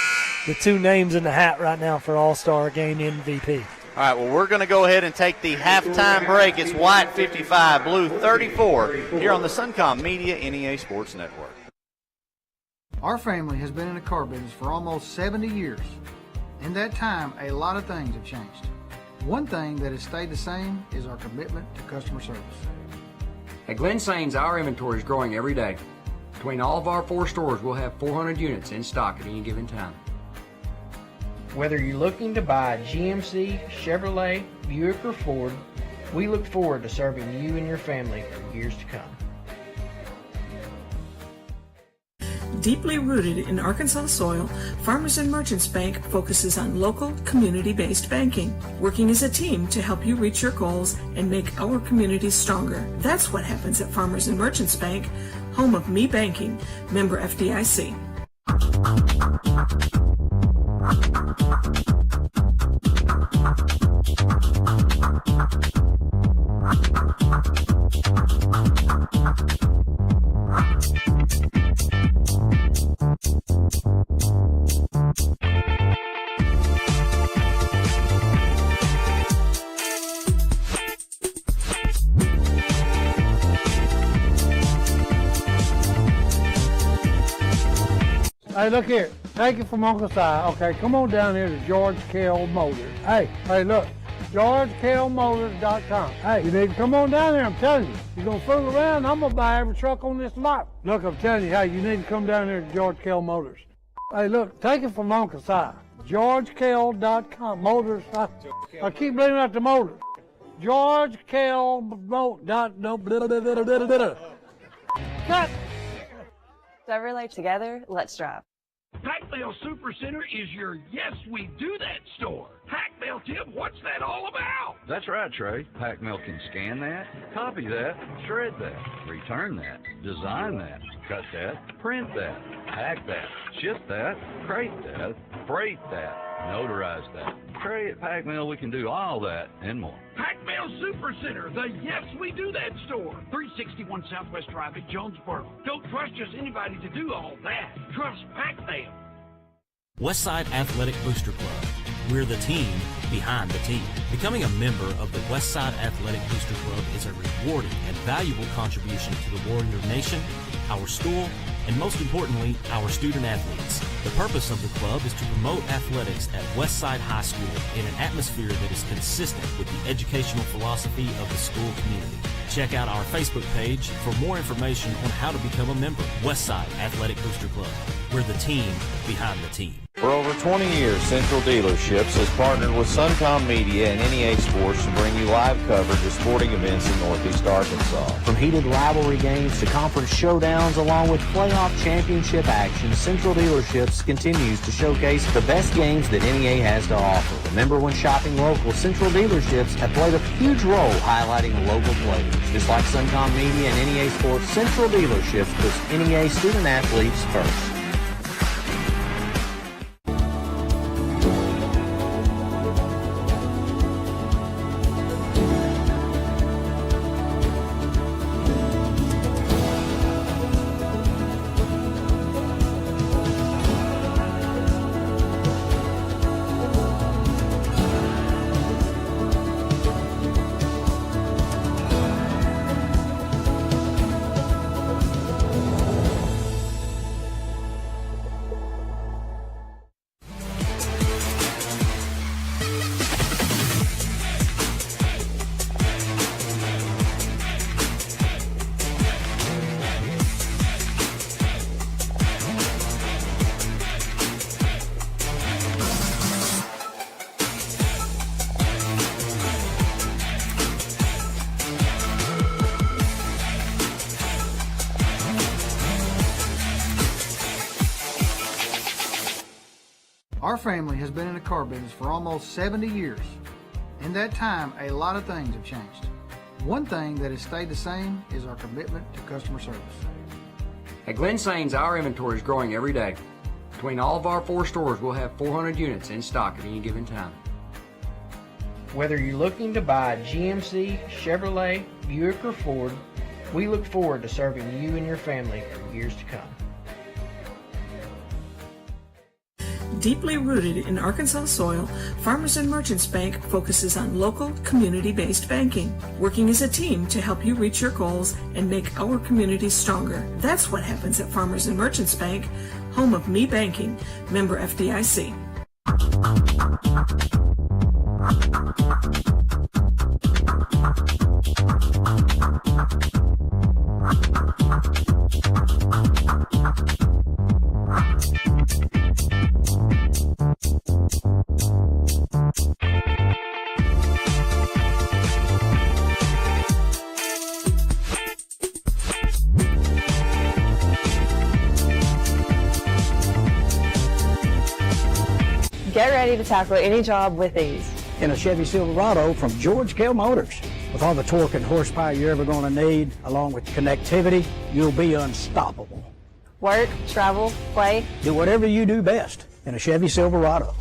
two names in the hat right now for All-Star Game MVP. All right, well, we're going to go ahead and take the halftime break. It's White 55, Blue 34 here on the Suncom Media NEA Sports Network. Our family has been in the car business for almost 70 years. In that time, a lot of things have changed. One thing that has stayed the same is our commitment to customer service. At Glenn Sains, our inventory is growing every day. Between all of our 4 stores, we'll have 400 units in stock at any given time. Whether you're looking to buy a GMC, Chevrolet, Buick, or Ford, we look forward to serving you and your family for years to come. Deeply rooted in Arkansas soil, Farmers and Merchants Bank focuses on local, community-based banking, working as a team to help you reach your goals and make our communities stronger. That's what happens at Farmers and Merchants Bank, home of Me Banking, member FDIC. Hey, look here. Take it from Uncle Si. Okay, come on down here to George Kell Motors. Hey, look. GeorgeKellMotors.com. Hey, you need to come on down there, I'm telling you. You're going to fool around, I'm going to buy every truck on this lot. Look, I'm telling you, hey, you need to come down here to George Kell Motors. Hey, look, take it from Uncle Si. GeorgeKell.com. Motors. I keep bringing out the motors. GeorgeKell.com. Cut! Chevrolet together, let's drive. Pac-Bell Supercenter is your Yes We Do That store. Pac-Bell Tip, what's that all about? That's right, Trey. Pac-Bell can scan that, copy that, shred that, return that, design that, cut that, print that, pack that, ship that, crate that, freight that, notarize that. Trey, at Pac-Bell, we can do all that and more. Pac-Bell Supercenter, the Yes We Do That store. 361 Southwest Drive at Jonesboro. Don't trust just anybody to do all that. Trust Pac-Bell. Westside Athletic Booster Club. We're the team behind the team. Becoming a member of the Westside Athletic Booster Club is a rewarding and valuable contribution to the Warrior Nation, our school, and most importantly, our student athletes. The purpose of the club is to promote athletics at Westside High School in an atmosphere that is consistent with the educational philosophy of the school community. Check out our Facebook page for more information on how to become a member. Westside Athletic Booster Club. We're the team behind the team. For over 20 years, Central Dealerships has partnered with Suncom Media and NEA Sports to bring you live coverage of sporting events in Northeast Arkansas. From heated rivalry games to conference showdowns along with playoff championship action, Central Dealerships continues to showcase the best games that NEA has to offer. Remember, when shopping local, Central Dealerships have played a huge role highlighting local players. Just like Suncom Media and NEA Sports, Central Dealerships puts NEA student athletes first. Our family has been in the car business for almost 70 years. In that time, a lot of things have changed. One thing that has stayed the same is our commitment to customer service. At Glenn Sains, our inventory is growing every day. Between all of our 4 stores, we'll have 400 units in stock at any given time. Whether you're looking to buy a GMC, Chevrolet, Buick, or Ford, we look forward to serving you and your family for years to come. Deeply rooted in Arkansas soil, Farmers and Merchants Bank focuses on local, community-based banking, working as a team to help you reach your goals and make our communities stronger. That's what happens at Farmers and Merchants Bank, home of Me Banking, member FDIC. Get ready to tackle any job with ease. In a Chevy Silverado from George Kell Motors. With all the torque and horsepower you're ever going to need, along with connectivity, you'll be unstoppable. Work, travel, play. Do whatever you do best in a Chevy Silverado.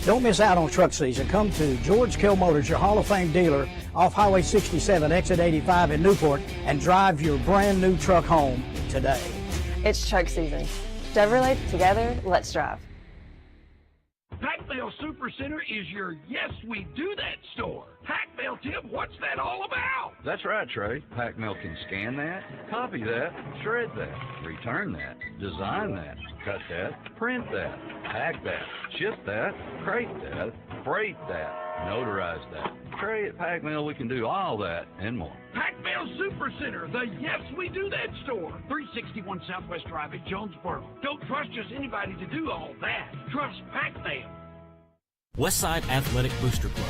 Don't miss out on truck season. Come to George Kell Motors, your Hall of Fame dealer, off Highway 67, exit 85 in Newport, and drive your brand new truck home today. It's truck season. Chevrolet, together, let's drive. Pac-Bell Supercenter is your Yes We Do That store. Pac-Bell Tip, what's that all about? That's right, Trey. Pac-Mel can scan that, copy that, shred that, return that, design that, cut that, print that, pack that, ship that, crate that, freight that, notarize that. Trey, at Pac-Mel, we can do all that and more. Pac-Bell Supercenter, the Yes We Do That store. 361 Southwest Drive at Jonesboro. Don't trust just anybody to do all that. Trust Pac-Bell. Westside Athletic Booster Club.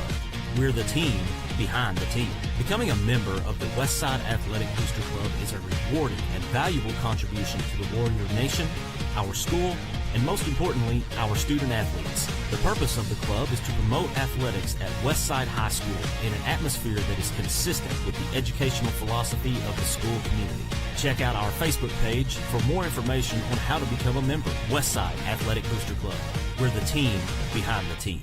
We're the team behind the team. Becoming a member of the Westside Athletic Booster Club is a rewarding and valuable contribution to the Warrior Nation, our school, and most importantly, our student athletes. The purpose of the club is to promote athletics at Westside High School in an atmosphere that is consistent with the educational philosophy of the school community. Check out our Facebook page for more information on how to become a member. Westside Athletic Booster Club. We're the team behind the team.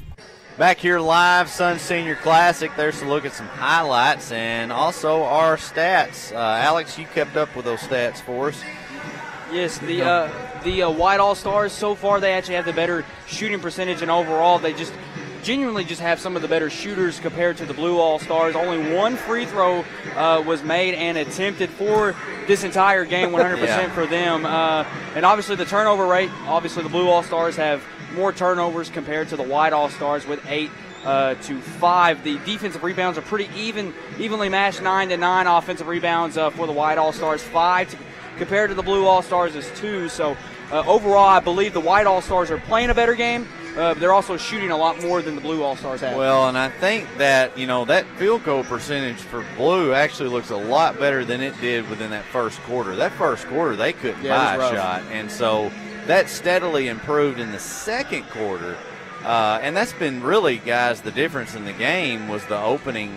Back here live, Sun Senior Classic. There's a look at some highlights and also our stats. Alex, you kept up with those stats for us. Yes, the White All-Stars, so far they actually have the better shooting percentage, and overall they just genuinely just have some of the better shooters compared to the Blue All-Stars. Only one free throw was made and attempted for this entire game, 100% for them. And obviously the turnover rate, obviously the Blue All-Stars have more turnovers compared to the White All-Stars with 8 to 5. The defensive rebounds are pretty evenly matched, 9 to 9 offensive rebounds for the White All-Stars, 5 compared to the Blue All-Stars is 2. So overall, I believe the White All-Stars are playing a better game. They're also shooting a lot more than the Blue All-Stars have. Well, and I think that, that field goal percentage for Blue actually looks a lot better than it did within that first quarter. That first quarter, they couldn't buy a shot. And so that steadily improved in the second quarter. And that's been really, guys, the difference in the game was the opening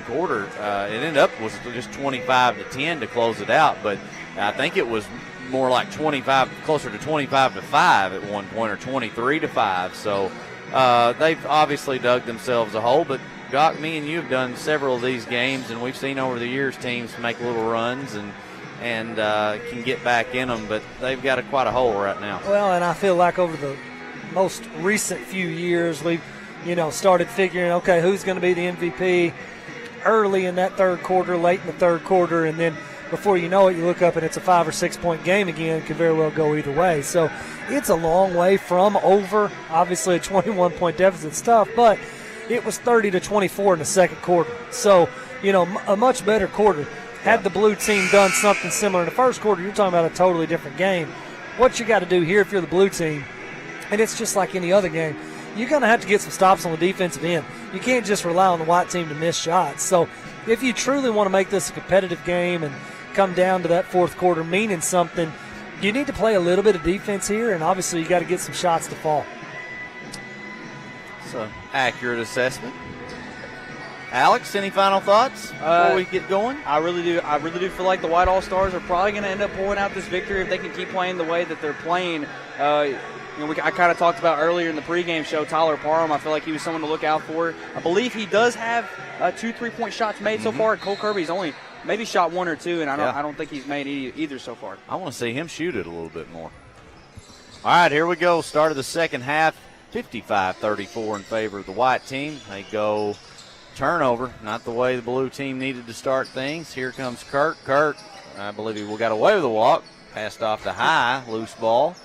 quarter. It ended up was just 25-10 to close it out, but I think it was more like closer to 25-5 at one point, or 23-5. So they've obviously dug themselves a hole. But Doc, me and you have done several of these games, and we've seen over the years teams make little runs and can get back in them, but they've got quite a hole right now. Well, and I feel like over the most recent few years, we've started figuring, okay, who's going to be the MVP early in that third quarter, late in the third quarter, and then before you know it, you look up and it's a 5 or 6 point game again. It could very well go either way. So it's a long way from over. Obviously, a 21-point deficit's tough, but it was 30-24 in the second quarter. So, a much better quarter. Had the blue team done something similar in the first quarter, you're talking about a totally different game. What you got to do here if you're the blue team, and it's just like any other game, you're going to have to get some stops on the defensive end. You can't just rely on the white team to miss shots. So if you truly want to make this a competitive game and come down to that fourth quarter meaning something, you need to play a little bit of defense here, and obviously you got to get some shots to fall. That's an accurate assessment. Alex, any final thoughts before we get going? I really do. I really do feel like the White All-Stars are probably going to end up pulling out this victory if they can keep playing the way that they're playing. I kind of talked about earlier in the pregame show, Tyler Parham. I feel like he was someone to look out for. I believe he does have 2 3-point shots made so far. Cole Kirby's only maybe shot 1 or 2, and I don't think he's made either so far. I want to see him shoot it a little bit more. All right, here we go. Start of the second half, 55-34 in favor of the white team. They go turnover, not the way the blue team needed to start things. Here comes Kirk. Kirk, I believe he got away with a walk. Passed off to High, loose ball.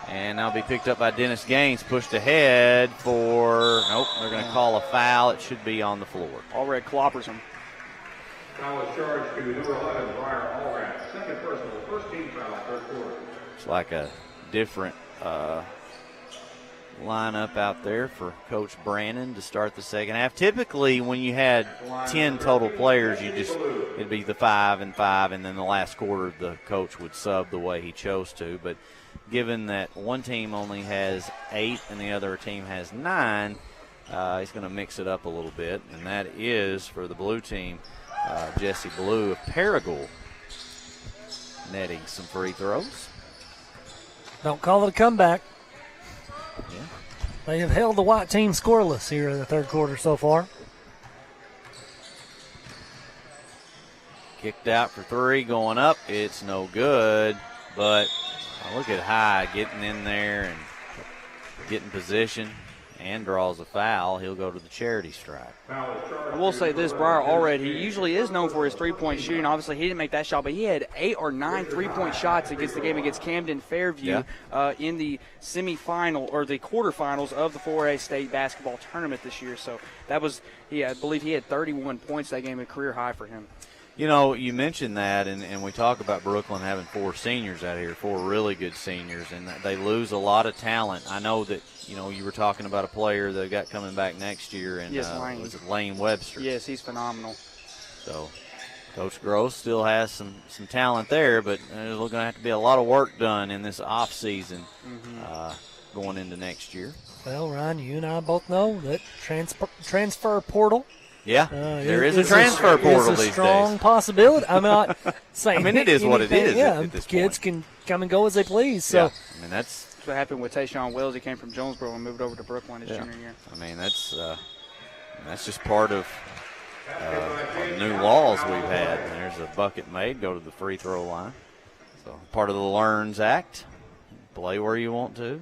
And now be picked up by Dennis Gaines, pushed ahead for, nope, they're going to call a foul. It should be on the floor. Allred cloppers him. Foul is charged to number 11, Briar Allred. Second personal, first team foul, third quarter. It's like a different lineup out there for Coach Brannon to start the second half. Typically, when you had 10 total players, it'd be the 5 and 5, and then the last quarter the coach would sub the way he chose to. But given that one team only has 8 and the other team has 9, he's going to mix it up a little bit, and that is for the blue team, Jesse Blue of Paragould netting some free throws. Don't call it a comeback. Yeah. They have held the white team scoreless here in the third quarter so far. Kicked out for 3, going up. It's no good, but look at High getting in there and getting position and draws a foul. He'll go to the charity stripe. I will say this, Briar Allred, he usually is known for his three-point shooting. Obviously, he didn't make that shot, but he had 8 or 9 three-point shots against the game against Camden Fairview in the semifinal or the quarterfinals of the 4A state basketball tournament this year. So that was, I believe he had 31 points that game, a career high for him. You know, you mentioned that, and we talk about Brooklyn having 4 seniors out here, 4 really good seniors, and they lose a lot of talent. I know that, you were talking about a player that got coming back next year, and Lane. was it Lane Webster? Yes, he's phenomenal. So Coach Gross still has some talent there, but there's going to have to be a lot of work done in this off season going into next year. Well, Ryan, you and I both know that transfer portal. Yeah, there is a transfer portal these days. It's a strong possibility. I'm not saying. I mean, it is what it is. Yeah, at this kids point. can come and go as they please. So, yeah. I mean, that's what happened with Tayshawn Wells. He came from Jonesboro and moved over to Brooklyn his junior year. I mean, that's just part of the new laws we've had. And there's a bucket made, go to the free throw line. So part of the LEARNS Act. Play where you want to.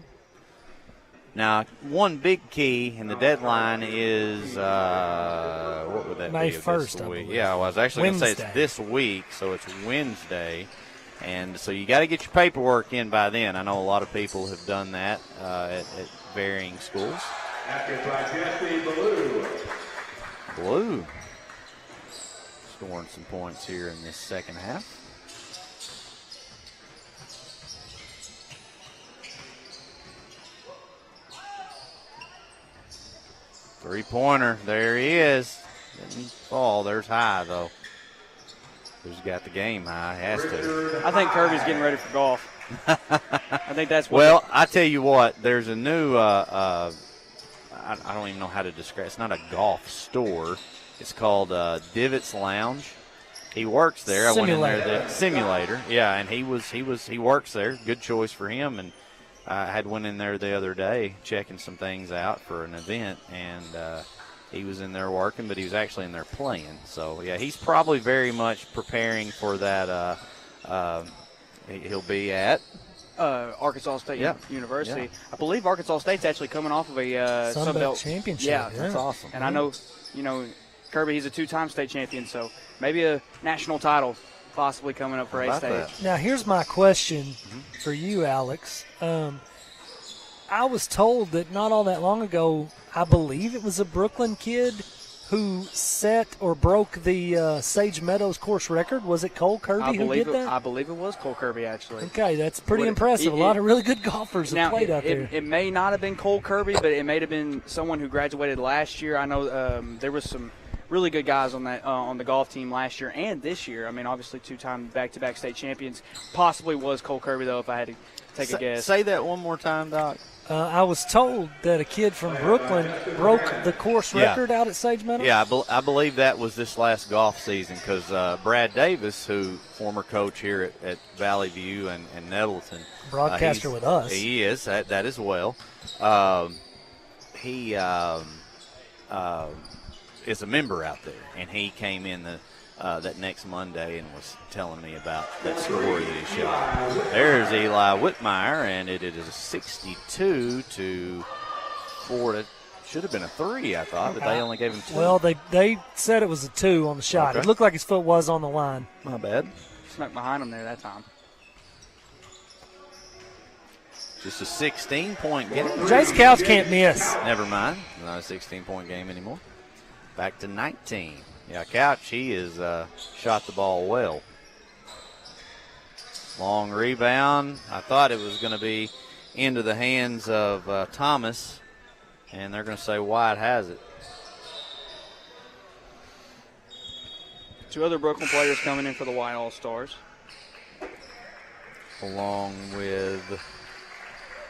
Now, one big key, and the deadline is, what would that May be? 1st, I believe. Yeah, I was actually going to say it's this week, so it's Wednesday. And so you got to get your paperwork in by then. I know a lot of people have done that at varying schools. Blue scoring some points here in this second half. Three-pointer, there he is. Didn't fall. There's High, though. Who's got the game high? Has to. I think Kirby's getting ready for golf. I think that's what. Well, I tell you what, there's a new, I don't even know how to describe it. It's not a golf store. It's called Divots Lounge. He works there. Simulator. I went in there. Simulator. Yeah, and he works there. Good choice for him. And I had went in there the other day checking some things out for an event, and he was in there working, but he was actually in there playing. So, yeah, he's probably very much preparing for that. He'll be at Arkansas State University. Yeah. I believe Arkansas State's actually coming off of a Sun Belt championship. Yeah, that's awesome. And I know, Kirby, he's a 2-time state champion, so maybe a national title possibly coming up for A-State. Now, here's my question for you, Alex. I was told that not all that long ago, I believe it was a Brooklyn kid who set or broke the Sage Meadows course record. Was it Cole Kirby who did that? I believe it was Cole Kirby, actually. Okay, that's pretty impressive. A lot of really good golfers have played out there. It may not have been Cole Kirby, but it may have been someone who graduated last year. I know there was some really good guys on that on the golf team last year and this year. I mean, obviously 2-time back-to-back state champions. Possibly was Cole Kirby, though, if I had to take a guess. Say that one more time, Doc. I was told that a kid from Brooklyn broke the course record out at Sage Meadows. Yeah, I believe that was this last golf season because Brad Davis, who former coach here at Valley View and Nettleton. Broadcaster with us. He is, that as well. He is a member out there, and he came in that next Monday and was telling me about that story that he showed. There's Eli Whitmire, and it is a 62-4. It should have been a 3, I thought, but they only gave him 2. Well, they said it was a 2 on the shot. Okay. It looked like his foot was on the line. My bad. Snuck behind him there that time. Just a 16-point game. Jace Couch can't miss. Never mind. Not a 16-point game anymore. Back to 19. Yeah, Couch, he has shot the ball well. Long rebound. I thought it was going to be into the hands of Thomas, and they're going to say White has it. 2 other Brooklyn players coming in for the White All-Stars. Along with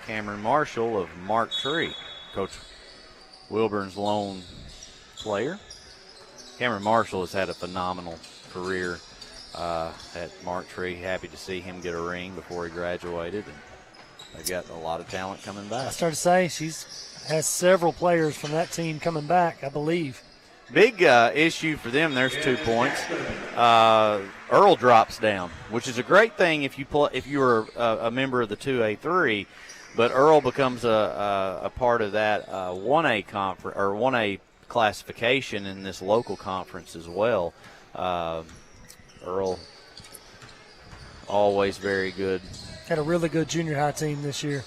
Cameron Marshall of Mark Tree, Coach Wilburn's lone player. Cameron Marshall has had a phenomenal career at Mark Tree. Happy to see him get a ring before he graduated. And they've got a lot of talent coming back. I started to say has several players from that team coming back, I believe. Big issue for them. There's 2 points. Earl drops down, which is a great thing if you were a member of the 2A3. But Earl becomes a part of that 1A conference or 1A classification in this local conference as well. Earl, always very good. Had a really good junior high team this year.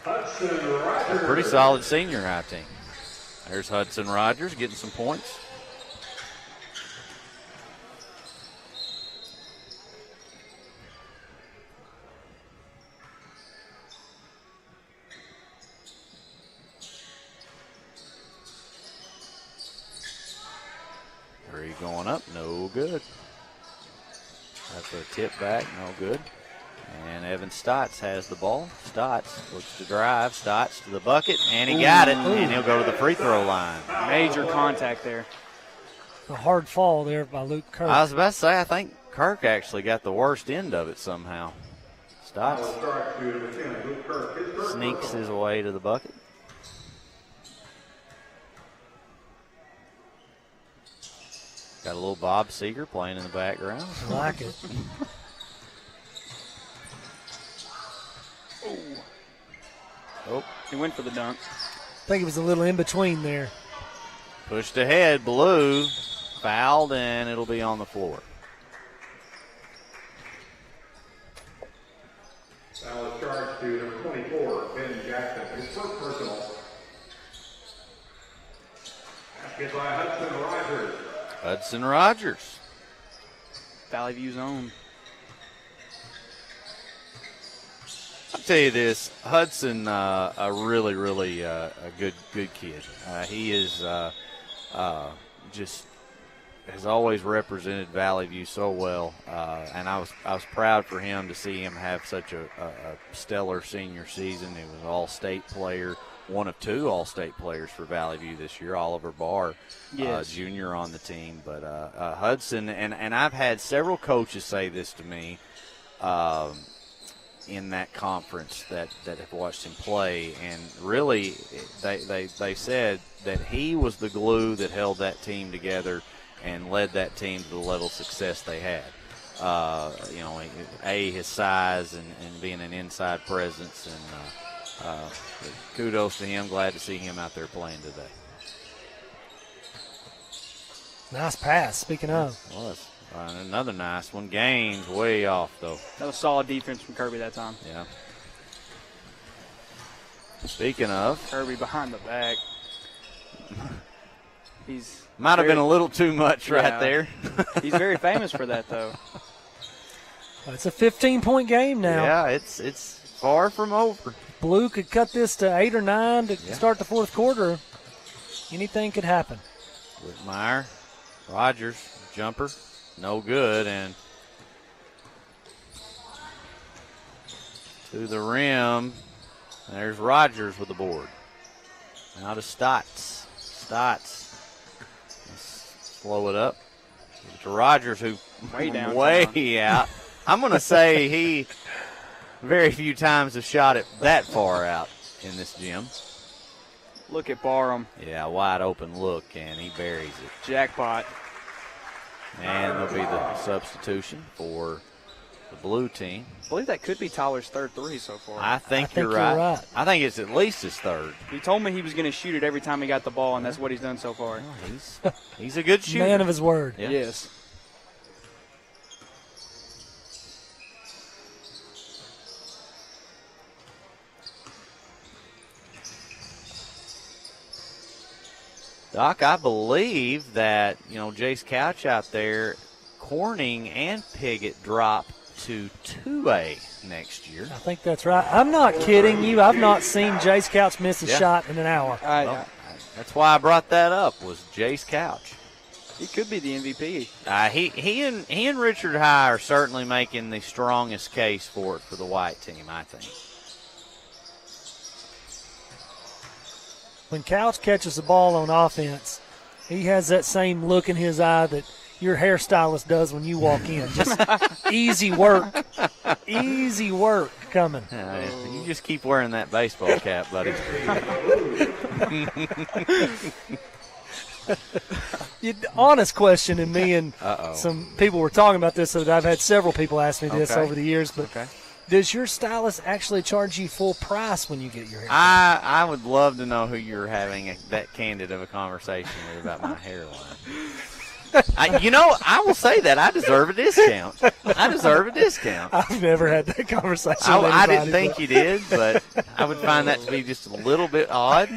A pretty solid senior high team. There's Hudson Rogers getting some points. Going up, no good. That's a tip back, no good. And Evan Stotts has the ball. Stotts looks to drive. Stotts to the bucket, and he got it. And he'll go to the free throw line. Major contact there. A hard fall there by Luke Kirk. I was about to say, I think Kirk actually got the worst end of it somehow. Stotts sneaks his way to the bucket. Got a little Bob Seeger playing in the background. I like it. Oh, he went for the dunk. I think it was a little in between there. Pushed ahead, Blue, fouled, and it'll be on the floor. Foul is charged to number 24, Ben Jackson. His first personal. Basket by Hudson Rogers. Hudson Rogers. Valley View's own. I'll tell you this, Hudson, a really a good kid. He is just has always represented Valley View so well, and I was proud for him to see him have such a stellar senior season. He was an all-state player, one of 2 all-state players for Valley View this year. Oliver Barr, yes. Junior on the team, but Hudson, and I've had several coaches say this to me in that conference that have watched him play, and really they said that he was the glue that held that team together and led that team to the level of success they had. His size and being an inside presence, and kudos to him. Glad to see him out there playing today. Nice pass, speaking of. Was. Another nice one. Gaines way off, though. That was solid defense from Kirby that time. Yeah. Speaking of. Kirby behind the back. Might have been a little too much right there. He's very famous for that, though. Well, it's a 15-point game now. Yeah, it's far from over. Blue could cut this to 8 or 9 to start the fourth quarter. Anything could happen. Whitmire, Rogers, jumper, no good, and to the rim. There's Rogers with the board. Now to Stotts. Stotts. Let's slow it up. To Rogers, who way out. I'm going to say he very few times has shot it that far out in this gym. Look at Barham. Yeah, wide open look, and he buries it. Jackpot. And there'll be the substitution for the blue team. I believe that could be Tyler's third three so far. I think you're right. I think it's at least his third. He told me he was going to shoot it every time he got the ball, and that's what he's done so far. He's a good shooter. Man of his word. Yeah. Yes. Doc, I believe that, Jace Couch out there, Corning and Piggott drop to 2A next year. I think that's right. I'm not kidding you. I've not seen Jace Couch miss a shot in an hour. Well, that's why I brought that up, was Jace Couch. He could be the MVP. He and Richard High are certainly making the strongest case for it for the white team, I think. When Couch catches the ball on offense, he has that same look in his eye that your hairstylist does when you walk in. Just easy work. Easy work coming. You just keep wearing that baseball cap, buddy. Honest question, and me and some people were talking about this, so that I've had several people ask me this over the years, but does your stylist actually charge you full price when you get your hair cut? I would love to know who you're having that candid of a conversation with about my hairline. I will say that I deserve a discount. I've never had that conversation with anybody. I didn't think you did, but I would find that to be just a little bit odd.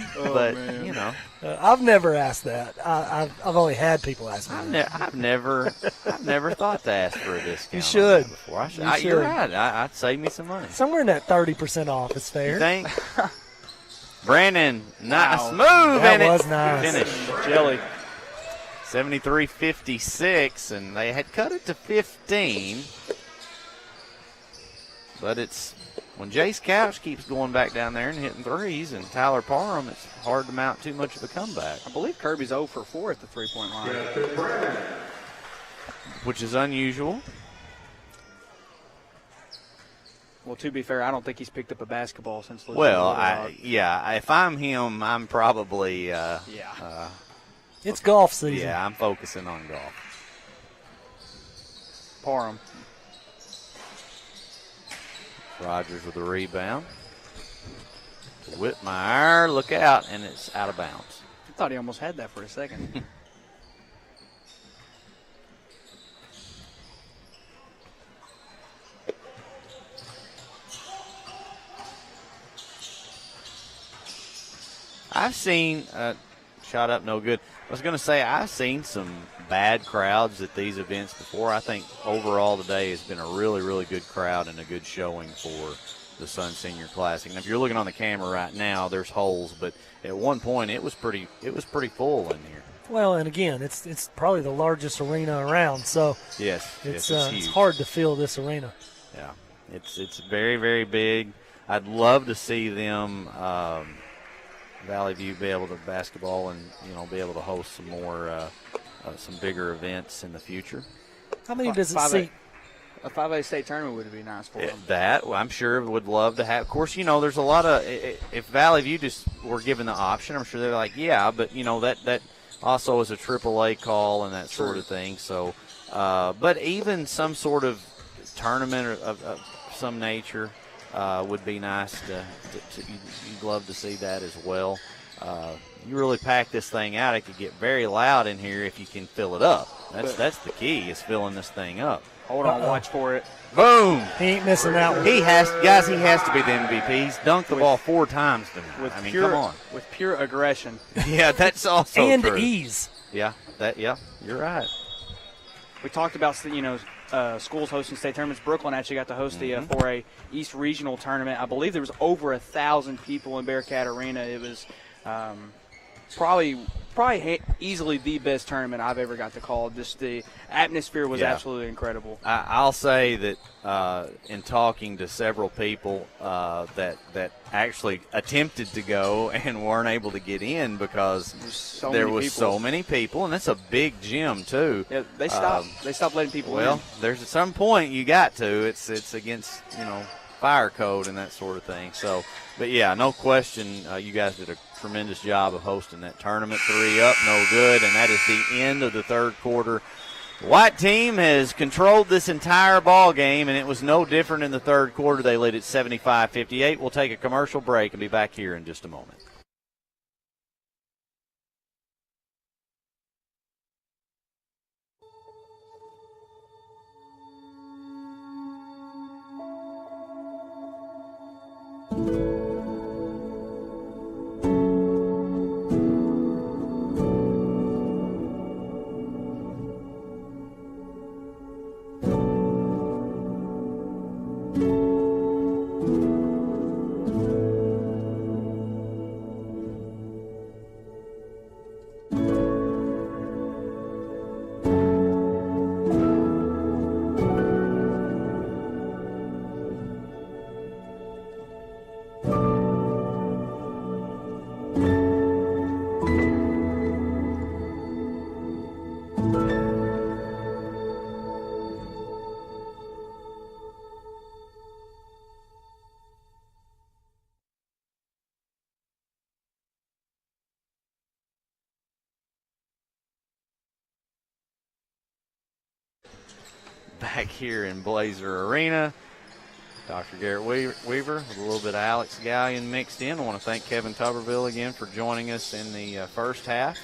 I've never asked that. I've only had people ask me that. I've never thought to ask for a discount. You should. Before. You're right. I'd save me some money. Somewhere in that 30% off is fair. You think? Brandon, nice move that in was it. Nice. Finish. Jelly. 73-56, and they had cut it to 15. But it's when Jace Couch keeps going back down there and hitting threes, and Tyler Parham, it's hard to mount too much of a comeback. I believe Kirby's 0 for 4 at the three-point line. Which is unusual. Well, to be fair, I don't think he's picked up a basketball since losing. Well, if I'm him, I'm probably it's golf season. Yeah, I'm focusing on golf. Parham. Rogers with the rebound. Whitmire, look out, and it's out of bounds. I thought he almost had that for a second. I've seen shot up, no good. I was going to say I've seen some bad crowds at these events before. I think overall today has been a really, really good crowd and a good showing for the Sun Senior Classic. And if you're looking on the camera right now, there's holes, but at one point it was pretty full in here. Well, and again, it's probably the largest arena around, so yes, it's huge. hard to fill this arena. Yeah, it's very, very big. I'd love to see them. Valley View be able to basketball and be able to host some more some bigger events in the future. How many does it seat? A 5A state tournament would be nice for them. That I'm sure would love to have. Of course, there's a lot of if Valley View just were given the option, I'm sure they're like, yeah, but that also is a AAA call and that sort of thing. So, but even some sort of tournament of some nature. Would be nice you'd love to see that as well. You really pack this thing out, it could get very loud in here if you can fill it up. That's the key, is filling this thing up. Hold on, watch for it. Boom! He ain't missing that one. He has to be the MVP. He's dunked the ball 4 times tonight. Come on. With pure aggression. Yeah, that's also and true. ease. Yeah, you're right. We talked about schools hosting state tournaments. Brooklyn actually got to host the 4A East Regional Tournament. I believe there was over 1,000 people in Bearcat Arena. It was probably easily the best tournament I've ever got to call. Just the atmosphere was absolutely incredible. I'll say that in talking to several people that actually attempted to go and weren't able to get in because there was so many people, and that's a big gym too. Yeah, they stopped letting people in. Well, there's at some point you got to. It's against fire code and that sort of thing. So, but yeah, no question, you guys did a tremendous job of hosting that tournament. 3 up, no good, and that is the end of the third quarter. The white team has controlled this entire ball game, and it was no different in the third quarter. They lead at 75-58. We'll take a commercial break and be back here in just a moment. Back here in Blazer Arena, Dr. Garrett Weaver with a little bit of Alex Gallion mixed in. I want to thank Kevin Tuberville again for joining us in the first half.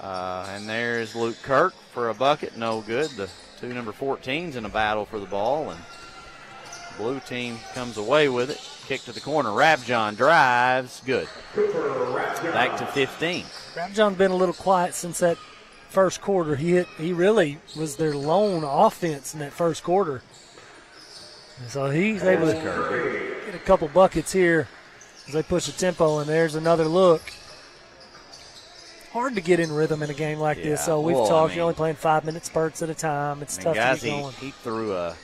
And there's Luke Kirk for a bucket, no good. The two number 14s in a battle for the ball, and blue team comes away with it. Kick to the corner. Rabjohn drives, good. Back to 15. Rabjohn's been a little quiet since that first quarter. He really was their lone offense in that first quarter. And so he's able to get a couple buckets here as they push the tempo, and there's another look. Hard to get in rhythm in a game like this. So we've talked, you're only playing 5-minute spurts at a time. It's tough guys, to get going. He threw a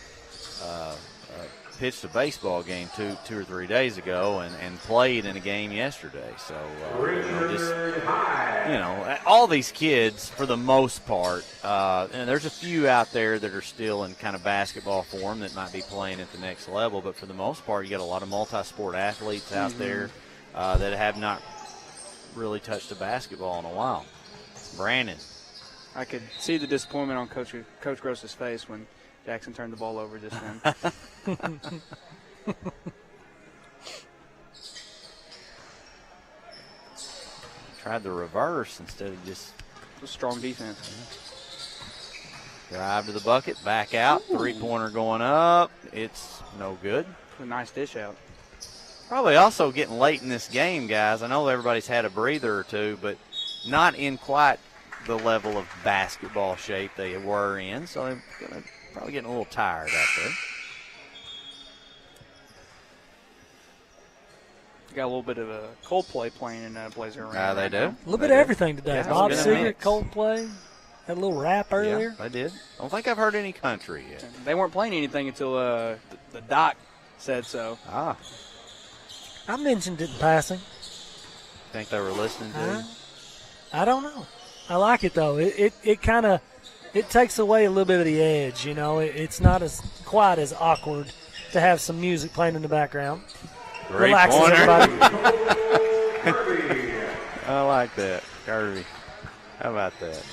pitched a baseball game two or 3 days ago and played in a game yesterday. So, all these kids, for the most part, and there's a few out there that are still in kind of basketball form that might be playing at the next level, but for the most part, you got a lot of multi-sport athletes out there that have not really touched a basketball in a while. Brandon. I could see the disappointment on Coach Gross's face when Jackson turned the ball over just then. Tried the reverse instead of just strong defense. Drive to the bucket, back out, three-pointer going up. It's no good. A nice dish out. Probably also getting late in this game, guys. I know everybody's had a breather or two, but not in quite the level of basketball shape they were in, so they're going to probably getting a little tired out there. Got a little bit of a Coldplay playing in Blazer Arena. They do. A little bit of everything today. Yeah, Bob Seger, Coldplay, had a little rap earlier. Yeah, they did. I don't think I've heard any country yet. They weren't playing anything until the doc said so. I mentioned it in passing. Think they were listening to it? I don't know. I like it, though. It kind of takes away a little bit of the edge, you know. It's not quite as awkward to have some music playing in the background. Relaxes everybody. I like that. Kirby. How about that?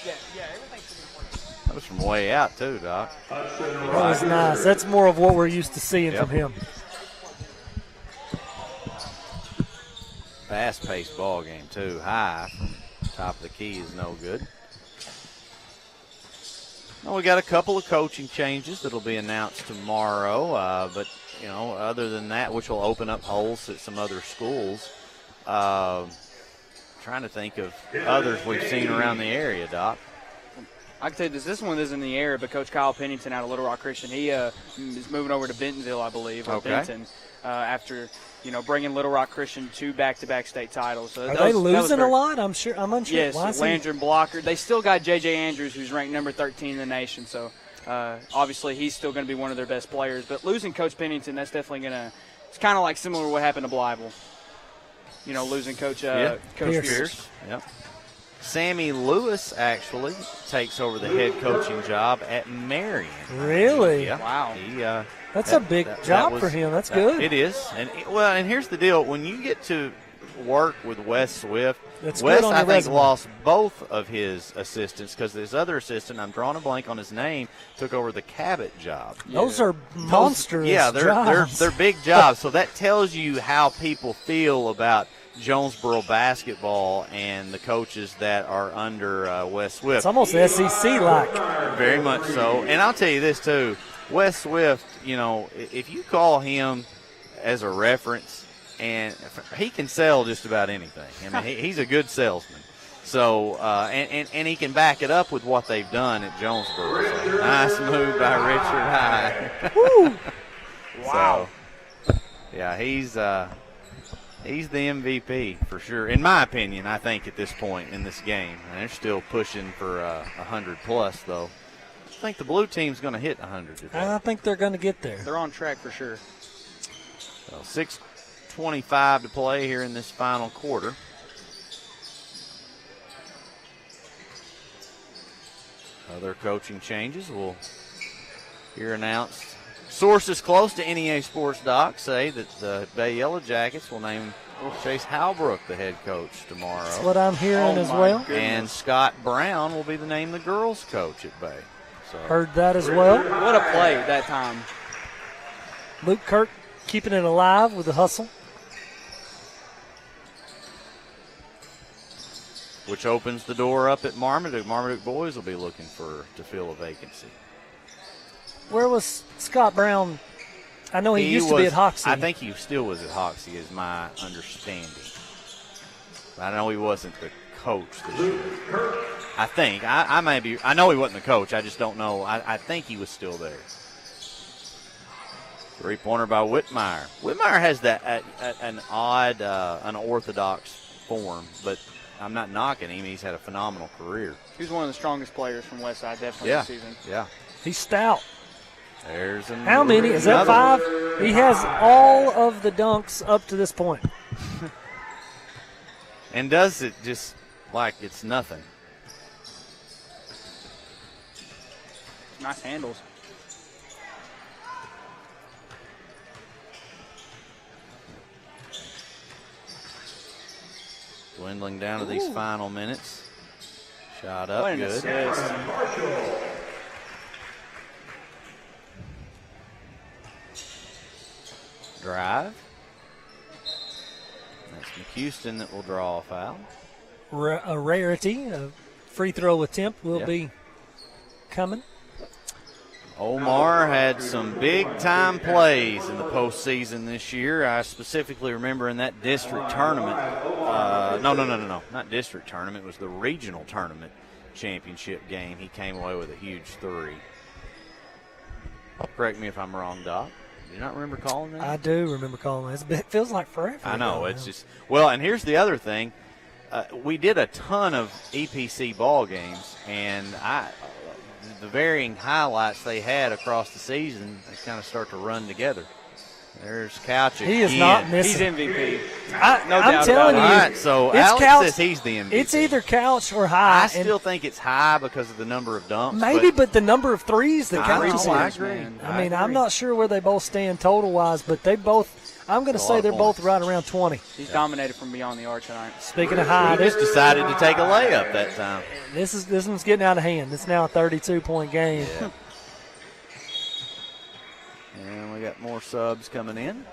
Yeah, everything's That was from way out, too, Doc. That was nice. That's more of what we're used to seeing from him. Fast-paced ball game, too. High from top of the key is no good. Well, we got a couple of coaching changes that'll be announced tomorrow, but you know, other than that, which will open up holes at some other schools. Trying to think of others we've seen around the area, Doc. I can tell you this one is in the air, but Coach Kyle Pennington out of Little Rock Christian, he is moving over to Bentonville, I believe, or Benton, after bringing Little Rock Christian 2 back-to-back state titles. So are they losing a lot? I'm unsure. Yes, Landry Blocker. They still got J.J. Andrews, who's ranked number 13 in the nation. So obviously he's still going to be one of their best players. But losing Coach Pennington, that's definitely going to – it's kind of like similar to what happened to Blytheville. Losing Coach Pierce. Yep. Sammy Lewis actually takes over the head coaching job at Marion. Really? Yeah. Wow. That's a big job for him. That's good. It is. And here's the deal. When you get to work with Wes Swift, Wes, I think, lost both of his assistants because his other assistant, I'm drawing a blank on his name, took over the Cabot job. Those are monstrous jobs. They're big jobs. So that tells you how people feel about Jonesboro basketball and the coaches that are under Wes Swift. It's almost SEC-like. Very much so. And I'll tell you this, too. Wes Swift, if you call him as a reference, and he can sell just about anything. I mean, he's a good salesman. So, and he can back it up with what they've done at Jonesboro. So, nice move by Richard High. Woo! Wow. So, yeah, he's the MVP for sure. In my opinion, I think at this point in this game. And they're still pushing for 100-plus, though. I think the blue team's going to hit 100 today. I think they're going to get there. They're on track for sure. So 6:25 to play here in this final quarter. Other coaching changes we'll hear announced. Sources close to NEA Sports Doc say that the Bay Yellow Jackets will name Chase Halbrook the head coach tomorrow. That's what I'm hearing as well. Goodness. And Scott Brown will be the girls coach at Bay. So. Heard that as well. What a play that time. Luke Kirk keeping it alive with the hustle. Which opens the door up at Marmaduke. Marmaduke boys will be looking to fill a vacancy. Where was Scott Brown? I know he used to be at Hoxie. I think he still was at Hoxie, is my understanding. I know he wasn't the coach this year. I think. I may be. I know he wasn't the coach. I just don't know. I think he was still there. Three-pointer by Whitmire. Whitmire has an odd, unorthodox form, but I'm not knocking him. He's had a phenomenal career. He's one of the strongest players from Westside, definitely this season. Yeah. He's stout. There's another. How many? Is that 5? He has all of the dunks up to this point. And does it just like it's nothing. Nice handles. Dwindling down to these final minutes. Shot up, what an good. Assist. Drive. That's McHouston that will draw a foul. A rarity. A free throw attempt will be coming. Omar had some big-time plays in the postseason this year. I specifically remember in that district tournament. No, not district tournament. It was the regional tournament championship game. He came away with a huge 3. Correct me if I'm wrong, Doc. Do you not remember calling that? I do remember calling that. It feels like forever. I know. It's just – well, and here's the other thing. We did a ton of EPC ball games, and the varying highlights they had across the season, they kind of start to run together. There's Couch again. He is not missing. He's MVP. I'm telling you. All right, so Alex says he's the MVP. It's either Couch or High. I still think it's High because of the number of dunks. Maybe, but the number of threes that Couch is. I agree. I mean, I'm not sure where they both stand total-wise, but they both – I'm going to say they're both right around 20. He's dominated from beyond the arc tonight. Speaking of High, he just decided to take a layup that time. This one's getting out of hand. It's now a 32-point game. Yeah. And we got more subs coming in.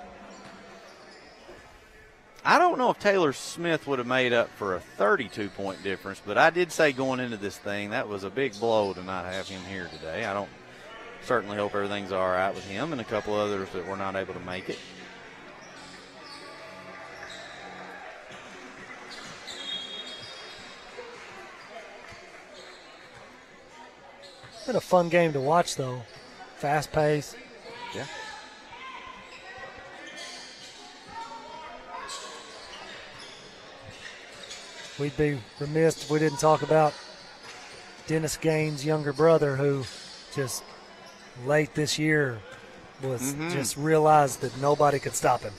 I don't know if Taylor Smith would have made up for a 32-point difference, but I did say going into this thing that was a big blow to not have him here today. I certainly hope everything's all right with him and a couple others that were not able to make it. Been a fun game to watch, though. Fast pace. Yeah. We'd be remiss if we didn't talk about Dennis Gaines' younger brother, who just late this year was just realized that nobody could stop him.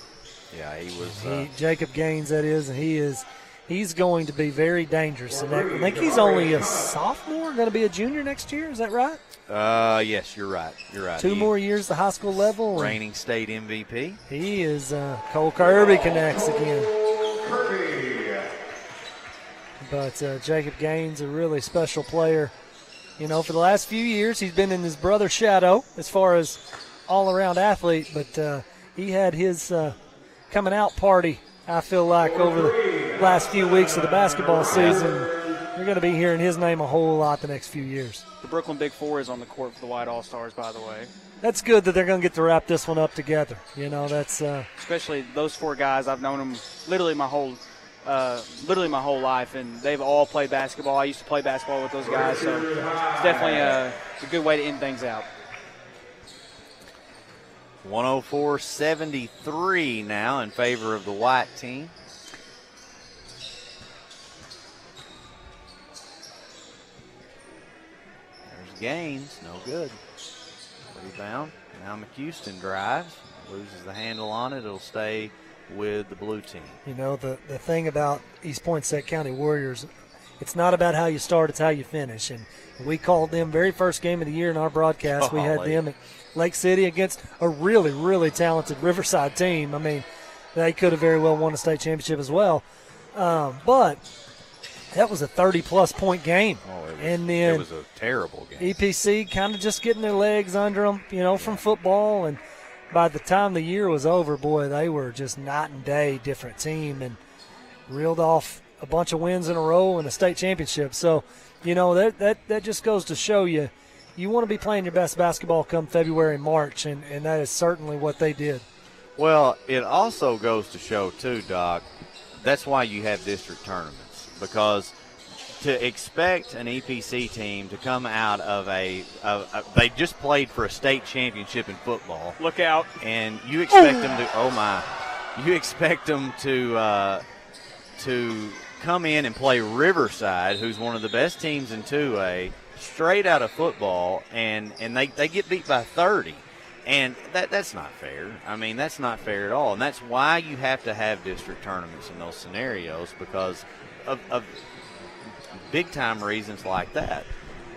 Yeah, he was. Jacob Gaines, that is, and he's going to be very dangerous. And I think he's only a sophomore, going to be a junior next year. Is that right? Yes, you're right. You're right. 2 more years the high school level. Reigning state MVP. He is. Cole Kirby connects again. But Jacob Gaines, a really special player. You know, for the last few years, he's been in his brother's shadow as far as all-around athlete. But he had his coming out party, I feel like, over the last few weeks of the basketball season. You're going to be hearing his name a whole lot the next few years. The Brooklyn Big Four is on the court for the White All-Stars, by the way. That's good that they're going to get to wrap this one up together. You know, that's especially those 4 guys. I've known them literally my whole life, and they've all played basketball. I used to play basketball with those guys, so it's definitely a good way to end things out. 104-73 now in favor of the white team. There's Gaines, no good. Rebound. Now McHouston drives, loses the handle on it. It'll stay with the blue team. You know, the thing about East Poinsett County Warriors, it's not about how you start, it's how you finish. And we called them very first game of the year in our broadcast. We had them at Lake City against a really, really talented Riverside team. I mean, they could have very well won a state championship as well. But that was a 30-plus point game. And then it was a terrible game. EPC kind of just getting their legs under them, you know, from football. And by the time the year was over, boy, they were just night and day different team and reeled off a bunch of wins in a row and a state championship. So, you know, that just goes to show you want to be playing your best basketball come February and March, and that is certainly what they did. Well, it also goes to show, too, Doc, that's why you have district tournaments, because to expect an EPC team to come out of they just played for a state championship in football. Look out. And you expect them you expect them to come in and play Riverside, who's one of the best teams in 2A, straight out of football, and they get beat by 30. And that's not fair. I mean, that's not fair at all. And that's why you have to have district tournaments in those scenarios, because of big-time reasons like that.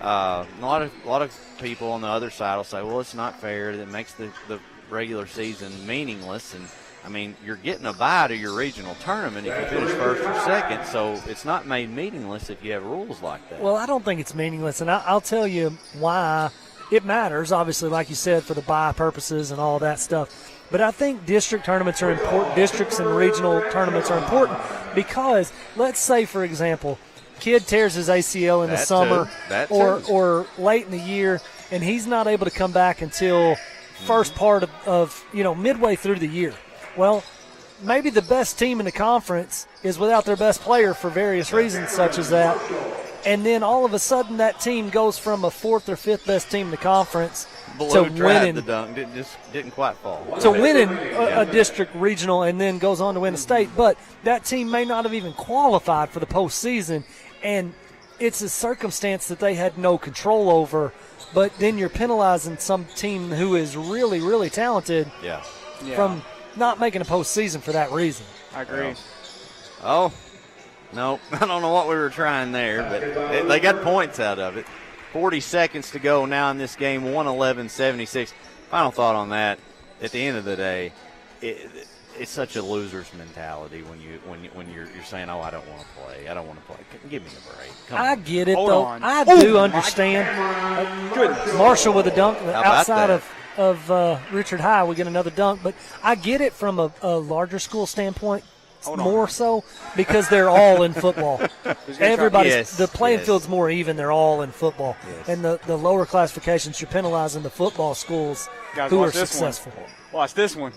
A lot of people on the other side will say, well, it's not fair. That makes the regular season meaningless. And, I mean, you're getting a bye to your regional tournament if you finish first or second, so it's not made meaningless if you have rules like that. Well, I don't think it's meaningless, and I'll tell you why it matters, obviously, like you said, for the bye purposes and all that stuff. But I think district tournaments are important. Districts and regional tournaments are important because, let's say, for example, kid tears his ACL in the summer or late in the year, and he's not able to come back until first part of midway through the year. Well, maybe the best team in the conference is without their best player for various reasons such as that. And then all of a sudden that team goes from a 4th or 5th best team in the conference to winning. The dunk didn't quite fall. To winning a district regional and then goes on to win a state. But that team may not have even qualified for the postseason. And it's a circumstance that they had no control over. But then you're penalizing some team who is really, really talented from not making a postseason for that reason. I agree. Oh, no, I don't know what we were trying there, but they got points out of it. 40 seconds to go now in this game, 111-76. Final thought on that, at the end of the day, it's such a loser's mentality when you're saying, oh, I don't want to play. I don't want to play. Give me a break. I get it, though. I do understand. Marshall with a dunk outside of Richard High. We get another dunk. But I get it from a larger school standpoint more so because they're all in football. The playing field's more even. They're all in football. And the lower classifications, you're penalizing the football schools who are successful. Watch this one.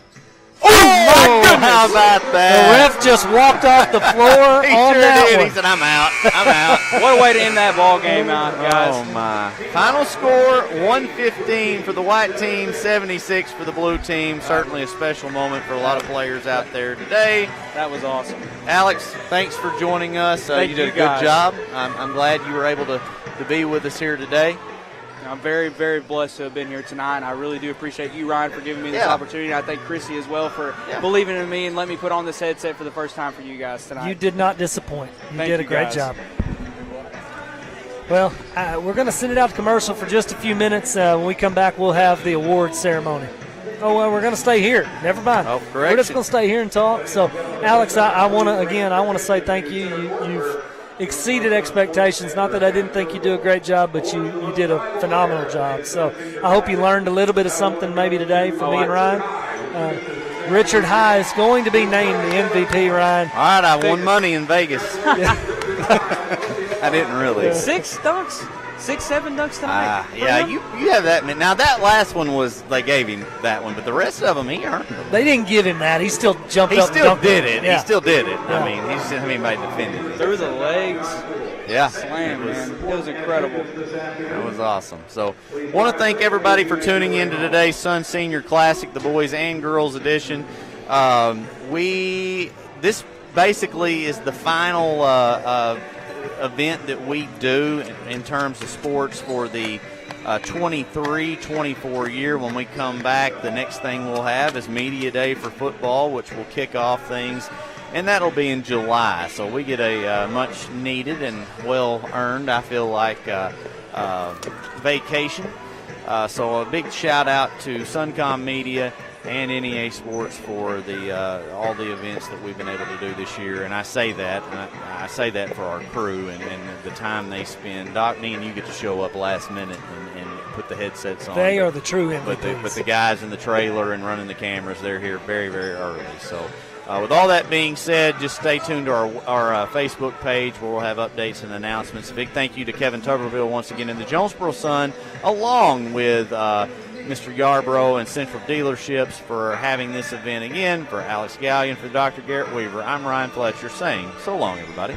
Oh, my goodness. How about that? The ref just walked off the floor He on sure that did. one. He said, I'm out. I'm out. What a way to end that ball game out, guys. Oh, my. Final score, 115 for the white team, 76 for the blue team. Certainly a special moment for a lot of players out there today. That was awesome. Alex, thanks for joining us. Thank you did you, a good guys. job. I'm glad you were able to be with us here today. I'm very, very blessed to have been here tonight. I really do appreciate you, Ryan, for giving me this Yeah. opportunity. I thank Chrissy as well for believing in me and letting me put on this headset for the first time for you guys tonight. You did not disappoint. You Thank did a you, great guys. job. Well, we're going to send it out to commercial for just a few minutes. When we come back, we'll have the awards ceremony. Oh, well, we're going to stay here. Never mind. Oh, We're just going to stay here and talk. So, Alex, I want to say thank you. You've exceeded expectations. Not that I didn't think you do a great job, but you did a phenomenal job. So I hope you learned a little bit of something maybe today from me and Ryan. Richard High is going to be named the MVP, Ryan. All right, I won money in Vegas. I didn't really. 6 dunks? 6-7 dunks tonight? Yeah, you have that. Now, that last one they gave him that one, but the rest of them, he earned them. They didn't give him that. He still jumped He up still and dunked did it. Yeah. He still did it. Yeah. I mean, he just didn't have anybody defending it. Through the legs. Yeah. Slam, man. It was incredible. That was awesome. So, want to thank everybody for tuning in to today's Sun Senior Classic, the boys and girls edition. This basically is the final event that we do in terms of sports for the 23-24 year. When we come back, the next thing we'll have is Media Day for football, which will kick off things, and that'll be in July. So we get a much needed and well earned, I feel like, vacation. So a big shout out to Suncom Media and NEA Sports for all the events that we've been able to do this year. And I say that, I say that for our crew and the time they spend. Doc, me and you get to show up last minute and put the headsets on. They are the true MVPs. But the guys in the trailer and running the cameras, they're here very, very early. So with all that being said, just stay tuned to our Facebook page where we'll have updates and announcements. A big thank you to Kevin Tuberville once again in the Jonesboro Sun, along with Mr. Yarbrough and Central Dealerships for having this event again. For Alex Gallion, for Dr. Garrett Weaver, I'm Ryan Fletcher saying so long, everybody.